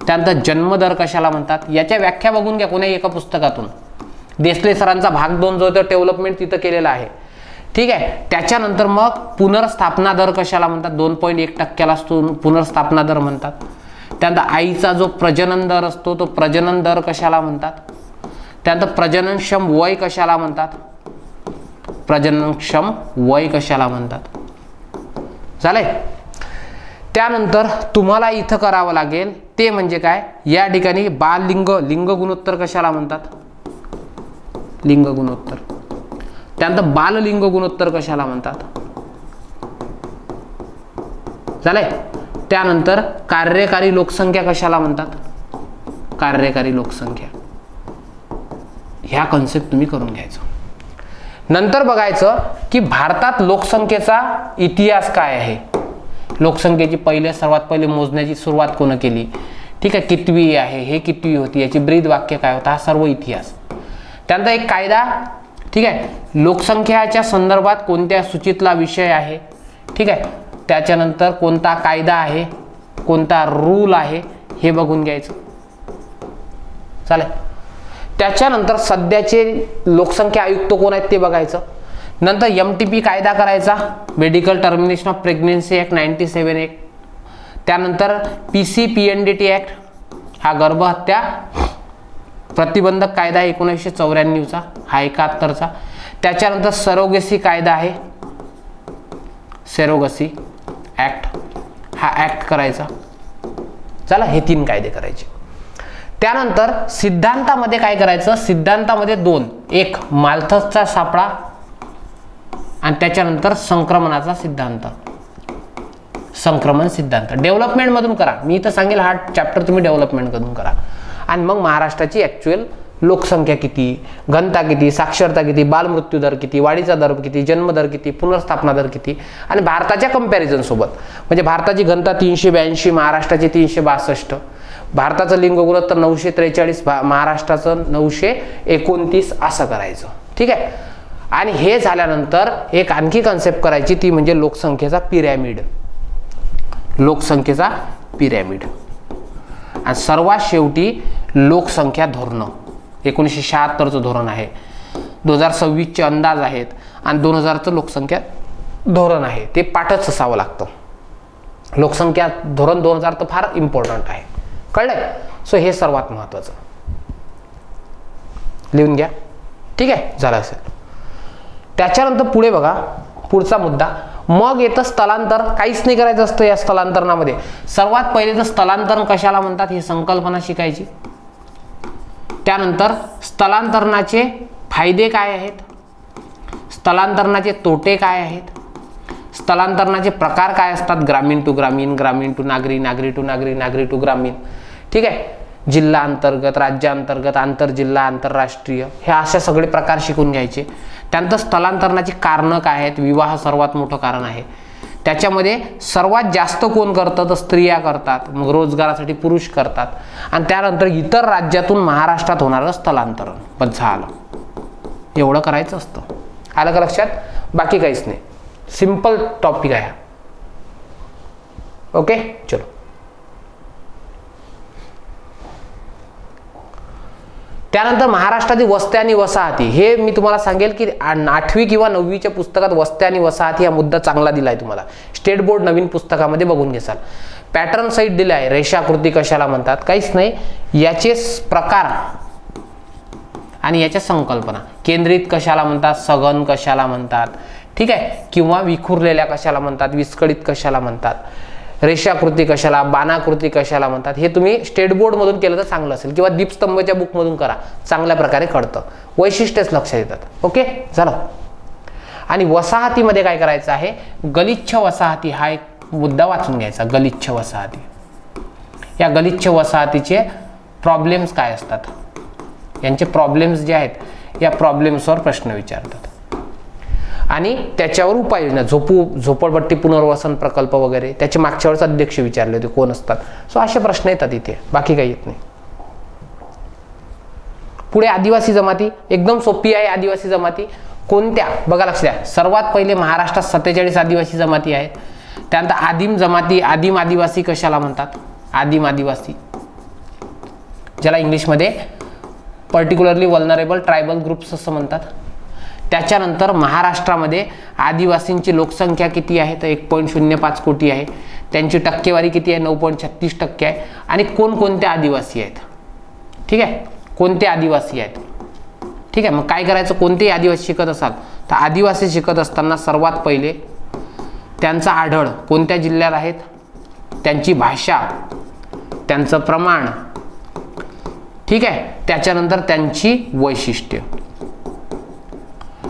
त्यानंतर जन्मदर कशाला म्हणतात. याच्या व्याख्या बघून घ्या कोणी एका पुस्तकातून. देसले सरांचा भाग 2 जो डेव्हलपमेंट तिथं केलेला आहे, ठीक आहे. त्याच्यानंतर मग पुनर्स्थापना दर कशाला म्हणतात, 2.1% पुनर्स्थापना दर म्हणतात. त्यानंतर आईचा जो प्रजनन दर असतो तो प्रजनन दर कशाला म्हणतात. त्यानंतर प्रजननक्षम वय कशाला म्हणतात, प्रजननक्षम वय कशाला म्हणतात. झालंय. त्यानंतर तुम्हाला इथं करावं लागेल ते म्हणजे काय, या ठिकाणी बाललिंग, लिंग गुणोत्तर कशाला म्हणतात, लिंग गुणोत्तर. त्यानंतर बाललिंग गुणोत्तर कशाला म्हणतात. झालंय. त्यानंतर कार्यकारी लोकसंख्या कशाला म्हणतात, कार्यकारी लोकसंख्या. ह्या कन्सेप्ट तुम्ही करून घ्यायचं. नंतर बघायचं की भारतात लोकसंख्येचा इतिहास काय आहे. लोकसंख्येची सर्वात पहिले मोजण्याची सुरुवात कोण केली, ठीक आहे, कितवी आहे, हे कितवी होती, याची ब्रीद वाक्य काय होता, हा सर्व इतिहास. त्यानंतर एक कायदा, ठीक आहे, लोकसंख्याच्या संदर्भात कोणत्या सूचीतला विषय आहे, ठीक आहे. त्याच्यानंतर कोणता कायदा आहे, कोणता रूल आहे, हे बघून घ्यायचं. चालेल. त्याच्यानंतर सध्याचे लोकसंख्या आयुक्त कोण आहेत ते बघायचं. नंतर MTP कायदा करायचा, medical termination of pregnancy act 97 act. त्यानंतर PCPNDT ॲक्ट, हा गर्भहत्या प्रतिबंधक कायदा आहे 1994चा, हा 71चा. त्याच्यानंतर सरोगेसी कायदा आहे, सेरोगसी ॲक्ट, हा ॲक्ट करायचा. चला, हे 3 कायदे करायचे. त्यानंतर सिद्धांतामध्ये काय करायचं, सिद्धांतामध्ये 2, एक माल्थसचा सापळा आणि त्याच्यानंतर संक्रमणाचा सिद्धांत, संक्रमण सिद्धांत. डेव्हलपमेंट मधून करा, मी इथं सांगेल हा चॅप्टर तुम्ही डेव्हलपमेंट मधून करा. आणि मग महाराष्ट्राची ॲक्च्युअल लोकसंख्या किती, घनता किती, साक्षरता किती, बालमृत्यू दर किती, वाढीचा दर किती, जन्मदर किती, पुनर्स्थापना दर किती, आणि भारताच्या कंपॅरिझन सोबत. म्हणजे भारताची घनता 382, महाराष्ट्राची 362, भारताचं लिंग गुणोत्तर 943, महाराष्ट्राचं 929 असं करायचं, ठीक आहे. आणि हे झाल्यानंतर एक आणखी कन्सेप्ट करायची, ती म्हणजे लोकसंख्येचा पिरॅमिड, लोकसंख्येचा पिरॅमिड. आणि सर्वात शेवटी लोकसंख्या धोरण, 1976चं धोरण आहे, 2026चे अंदाज आहेत आणि 2000चं लोकसंख्या धोरण आहे. ते पाठच असावं लागतं. लोकसंख्या धोरण 2000 तर फार इम्पॉर्टंट आहे, कळलंय. सो हे सर्वात महत्वाचं लिहून घ्या, ठीक आहे. झालं असेल. त्याच्यानंतर पुढे बघा, पुढचा मुद्दा. मग येतं स्थलांतर. काहीच नाही करायचं असतं या स्थलांतरणामध्ये. सर्वात पहिले तर स्थलांतरण कशाला म्हणतात ही संकल्पना शिकायची. त्यानंतर स्थलांतरणाचे फायदे काय आहेत, स्थलांतरणाचे तोटे काय आहेत, स्थलांतरणाचे प्रकार काय असतात, ग्रामीण टू ग्रामीण, ग्रामीण टू नागरी, नागरी टू नागरी, नागरी टू ग्रामीण, ठीक आहे. जिल्हा अंतर्गत, राज्यांतर्गत, आंतरजिल्हा, आंतरराष्ट्रीय, हे असे सगळे प्रकार शिकून घ्यायचे. त्यानंतर स्थलांतरणाची कारणं काय आहेत. विवाह सर्वात मोठं कारण आहे. त्याच्यामध्ये सर्वात जास्त कोण करतं तर स्त्रिया करतात, मग रोजगारासाठी पुरुष करतात. आणि त्यानंतर इतर राज्यातून महाराष्ट्रात होणारं स्थलांतरण. पण झालं, एवढं करायचं असतं. आलं का लक्षात. बाकी काहीच नाही, सिंपल टॉपिक आहे. ओके, चलो. त्यानंतर महाराष्ट्रातील वस्त्या आणि वसाहती. हे मी तुम्हाला सांगेल की 8वी किंवा 9वीच्या पुस्तकात वस्त्या आणि वसाहती हा मुद्दा चांगला दिलाय तुम्हाला. स्टेट बोर्ड नवीन पुस्तकामध्ये बघून घेसाल. पॅटर्न सहित दिले आहे. रेषाकृती कशाला म्हणतात, काहीच नाही. याचे प्रकार आणि याच्या संकल्पना. केंद्रित कशाला म्हणतात, सघन कशाला म्हणतात, ठीक आहे, किंवा विखुरलेल्या कशाला म्हणतात, विस्कळीत कशाला म्हणतात, रेषाकृती कशाला, बाणाकृती कशाला म्हणतात. हे तुम्ही स्टेट बोर्ड मधून केलं तर चांगलं असेल, किंवा दीपस्तंभच्या बुक मधून करा, चांगल्या प्रकारे कळतं. वैशिष्ट्यच लक्षात येतात. ओके, झालं. आणि वसाहतीमध्ये काय करायचं आहे, गलिच्छ वसाहती हा एक मुद्दा वाचून घ्यायचा. गलिच्छ वसाहती, या गलिच्छ वसाहतीचे प्रॉब्लेम्स काय असतात, यांचे प्रॉब्लेम्स जे आहेत या प्रॉब्लेम्सवर प्रश्न विचारतात आणि त्याच्यावर उपाययोजना, झोपडपट्टी पुनर्वसन प्रकल्प वगैरे त्याचे मागच्या वेळेस अध्यक्ष विचारले होते कोण असतात. सो असे प्रश्न येतात इथे, बाकी काही येत नाही. पुढे आदिवासी जमाती, एकदम सोपी आहे. आदिवासी जमाती कोणत्या बघा, लक्ष द्या. सर्वात पहिले महाराष्ट्रात 47 आदिवासी जमाती आहेत. त्यानंतर आदिम जमाती, आदिम आदिवासी कशाला म्हणतात, आदिम आदिवासी, ज्याला इंग्लिशमध्ये पर्टिक्युलरली वल्नरेबल ट्रायबल ग्रुप्स असं म्हणतात. त्याच्यानंतर महाराष्ट्रामध्ये आदिवासींची लोकसंख्या किती आहे, तर 1.05 कोटी आहे. त्यांची टक्केवारी किती आहे, 9.36% आहे. आणि कोणकोणते आदिवासी आहेत, ठीक आहे, कोणते आदिवासी आहेत, ठीक आहे. मग काय करायचं, कोणते आदिवासी शिकत असाल तर आदिवासी शिकत असताना सर्वात पहिले त्यांचा आढळ कोणत्या जिल्ह्यात आहेत, त्यांची भाषा, त्यांचं प्रमाण, ठीक आहे. त्याच्यानंतर त्यांची वैशिष्ट्य,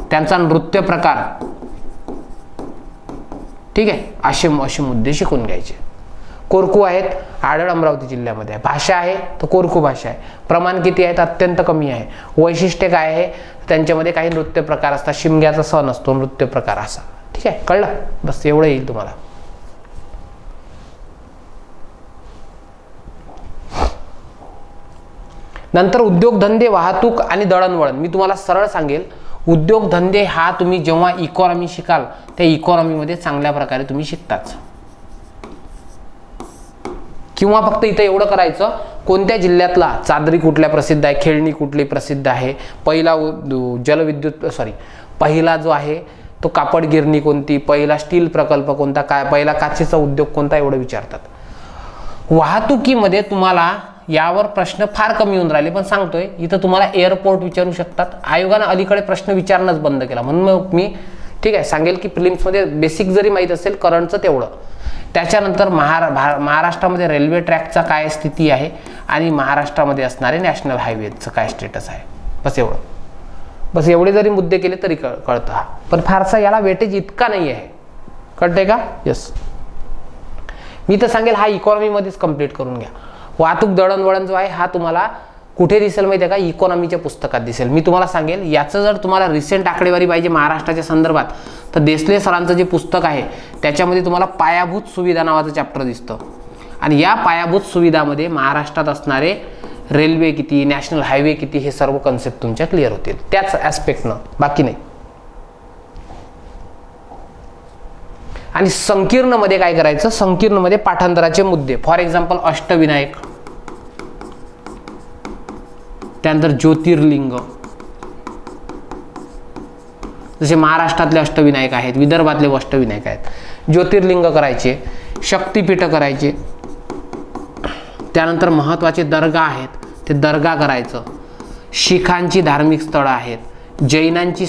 त्यांचा नृत्य प्रकार, ठीक आहे. असे मुद्दे शिकून घ्यायचे. कोरकू आहेत, आढळ अमरावती जिल्ह्यामध्ये आहे. भाषा आहे तर कोरकू भाषा आहे. प्रमाण किती आहे तर अत्यंत कमी आहे. वैशिष्ट्य काय आहे, त्यांच्यामध्ये काही नृत्य प्रकार असतात. शिमग्याचा सण असतो, नृत्य प्रकार असा, ठीक आहे. कळलं, बस एवढं येईल तुम्हाला. नंतर उद्योगधंदे, वाहतूक आणि दळणवळण. मी तुम्हाला सरळ सांगेल, उद्योगधंदे हा तुम्ही जेव्हा इकॉनॉमी शिकाल त्या इकॉनॉमीमध्ये चांगल्या प्रकारे तुम्ही शिकताच. किंवा फक्त इथं एवढं करायचं, कोणत्या जिल्ह्यातला चादरी कुठल्या प्रसिद्ध आहे, खेळणी कुठली प्रसिद्ध आहे, पहिला पहिला जो आहे तो कापड गिरणी कोणती, पहिला स्टील प्रकल्प कोणता, काय पहिला काचेचा उद्योग कोणता, एवढं विचारतात. वाहतुकीमध्ये तुम्हाला यावर प्रश्न फार कमी येऊन राहिले, पण सांगतोय इथं तुम्हाला एअरपोर्ट विचारू शकतात. आयोगानं अलीकडे प्रश्न विचारणंच बंद केला, म्हणून मग मी ठीक आहे सांगेल की प्रिलिम्समध्ये बेसिक जरी माहीत असेल करंटचं तेवढं. त्याच्यानंतर महाराष्ट्रामध्ये रेल्वे ट्रॅकचा काय स्थिती आहे आणि महाराष्ट्रामध्ये असणारे नॅशनल हायवेचं काय स्टेटस आहे, बस एवढं. बस एवढे जरी मुद्दे केले तरी कळतं. हा पण फारसा याला वेटेज इतका नाही आहे, कळतंय का? यस, मी तर सांगेल हा इकॉनॉमीमध्येच कम्प्लीट करून घ्या. वाहतूक दळणवळण जो आहे हा तुम्हाला कुठे दिसेल माहिती आहे का, इकॉनॉमीच्या पुस्तकात दिसेल. मी तुम्हाला सांगेल याचं जर तुम्हाला रिसेंट आकडेवारी पाहिजे महाराष्ट्राच्या संदर्भात तर देसले सरांचं जे पुस्तक आहे त्याच्यामध्ये तुम्हाला पायाभूत सुविधा नावाचं चॅप्टर दिसतं. आणि या पायाभूत सुविधामध्ये महाराष्ट्रात असणारे रेल्वे किती, नॅशनल हायवे किती, हे सर्व कन्सेप्ट तुमच्या क्लिअर होतील त्याच ॲस्पेक्टनं, बाकी नाही. आणि संकीर्णमध्ये काय करायचं, संकीर्णमध्ये पाठांतराचे मुद्दे, फॉर एक्झाम्पल अष्टविनायक, त्यानंतर ज्योतिर्लिंग, जसे महाराष्ट्रातले अष्टविनायक आहेत, विदर्भातले अष्टविनायक आहेत, ज्योतिर्लिंग करायचे, शक्तिपीठ करायचे. त्यानंतर महत्त्वाचे दर्गा आहेत ते दर्गा करायचं. शिखांची धार्मिक स्थळं आहेत, जैनांची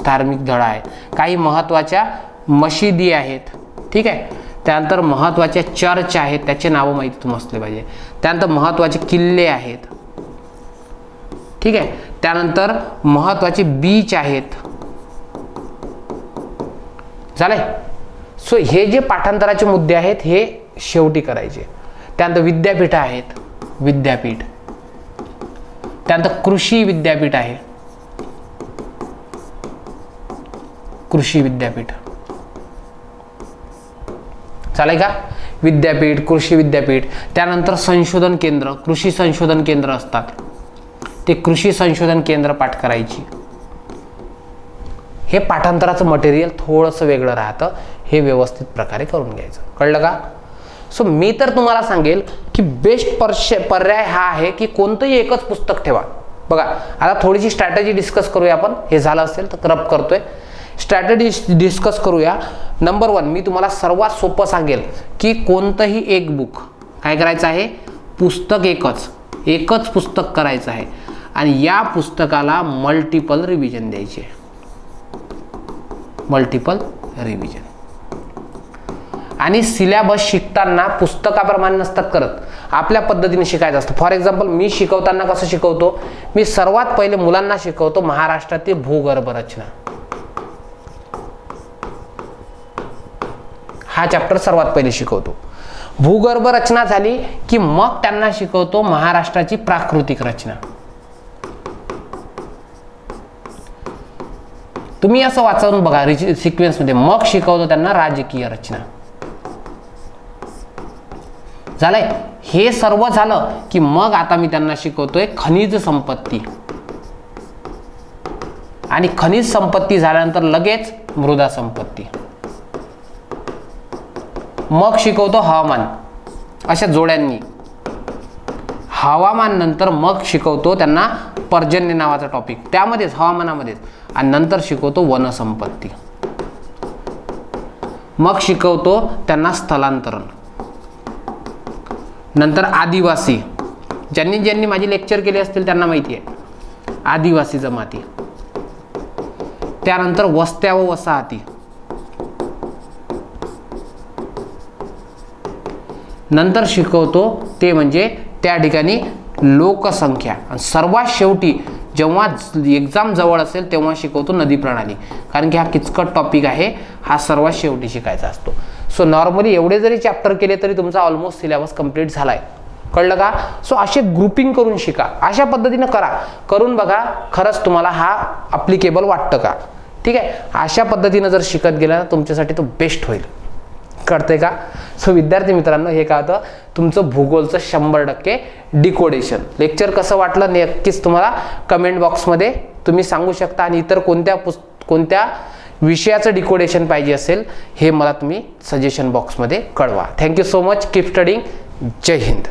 धार्मिक स्थळं आहेत, काही महत्त्वाच्या मशिदी आहेत, ठीक आहे. त्यानंतर महत्त्वाच्या चर्च आहेत, त्याचे नावं माहिती तुम्हाला असले पाहिजे. त्यानंतर महत्त्वाचे किल्ले आहेत, ठीक आहे. त्यानंतर महत्त्वाचे बीच आहेत. झाले. सो हे जे पाठांतराचे मुद्दे आहेत हे शेवटी करायचे. त्यानंतर विद्यापीठ आहेत, विद्यापीठ. त्यानंतर कृषी विद्यापीठ आहे, कृषी विद्यापीठ. चालेल का? विद्यापीठ, कृषी विद्यापीठ. त्यानंतर संशोधन केंद्र, कृषी संशोधन केंद्र असतात, ते कृषी संशोधन केंद्र पाठ करायची. हे पाठांतराचं मटेरियल थोडंसं वेगळं राहतं, हे व्यवस्थित प्रकारे करून घ्यायचं. कळलं का? सो मी तर तुम्हाला सांगेल की बेस्ट पर्याय हा आहे की कोणतंही एकच पुस्तक ठेवा. बघा आता थोडीशी स्ट्रॅटेजी डिस्कस करूया आपण. हे झालं असेल तर रब करतोय, स्ट्रॅटेजी डिस्कस करूया. नंबर 1 मी तुम्हाला सर्वात सोपं सांगेल की कोणतंही एक बुक काय करायचं आहे, पुस्तक एकच पुस्तक करायचं आहे आणि या पुस्तकाला मल्टिपल रिव्हिजन द्यायचे. Multiple revision. आणि सिलेबस शिकताना पुस्तकाप्रमाणे नसतात करत, आपल्या पद्धतीने शिकायचं असतं. फॉर एक्झाम्पल मी शिकवताना कसं शिकवतो, मी सर्वात पहिले मुलांना शिकवतो महाराष्ट्रातील भूगर्भ रचना. हा चॅप्टर सर्वात पहिले शिकवतो. भूगर्भ रचना झाली की मग त्यांना शिकवतो महाराष्ट्राची प्राकृतिक रचना. तुम्ही असं वाचून बघा सिक्वेन्स मध्ये. मग शिकवतो त्यांना राजकीय रचना. झालंय. हे सर्व झालं की मग आता मी त्यांना शिकवतोय खनिज संपत्ती, आणि खनिज संपत्ती झाल्यानंतर लगेच मृदा संपत्ती. मग शिकवतो हवामान. अशा जोड्यांनी हवामान नंतर मग शिकवतो त्यांना पर्जन्य नावाचा टॉपिक, त्यामध्येच हवामानामध्येच, आणि नंतर शिकवतो वनसंपत्ती. मग शिकवतो त्यांना स्थलांतरण, नंतर आदिवासी. ज्यांनी माझी लेक्चर केले असतील त्यांना माहिती आहे आदिवासी जमाती. त्यानंतर वस्त्या व वसाहती, नंतर शिकवतो ते म्हणजे त्या ठिकाणी लोकसंख्या, आणि सर्वात शेवटी जेव्हा एक्झाम जवळ असेल तेव्हा शिकवतो नदी प्रणाली, कारण की हा किचकट टॉपिक आहे, हा सर्वात शेवटी शिकायचा असतो. सो नॉर्मली एवढे जरी चॅप्टर केले तरी तुमचा ऑलमोस्ट सिलेबस कंप्लीट झालाय. कळलं का? सो असे ग्रुपिंग करून शिका, अशा पद्धतीने करून बघा खरंच तुम्हाला हा अप्लिकेबल वाटतं का. ठीक आहे. अशा पद्धतीने जर शिकत गेला तर तुमच्यासाठी तो बेस्ट होईल. कळतंय का? सो विद्यार्थी मित्रांनो, हे काय होतं तुमचं भूगोलचं 100% डिकोडेशन. लेक्चर कसं वाटलं नक्कीच तुम्हाला कमेंट बॉक्समध्ये तुम्ही सांगू शकता, आणि इतर कोणत्या विषयाचं डिकोडेशन पाहिजे असेल हे मला तुम्ही सजेशन बॉक्समध्ये कळवा. Thank you so much. Keep studying. जय हिंद.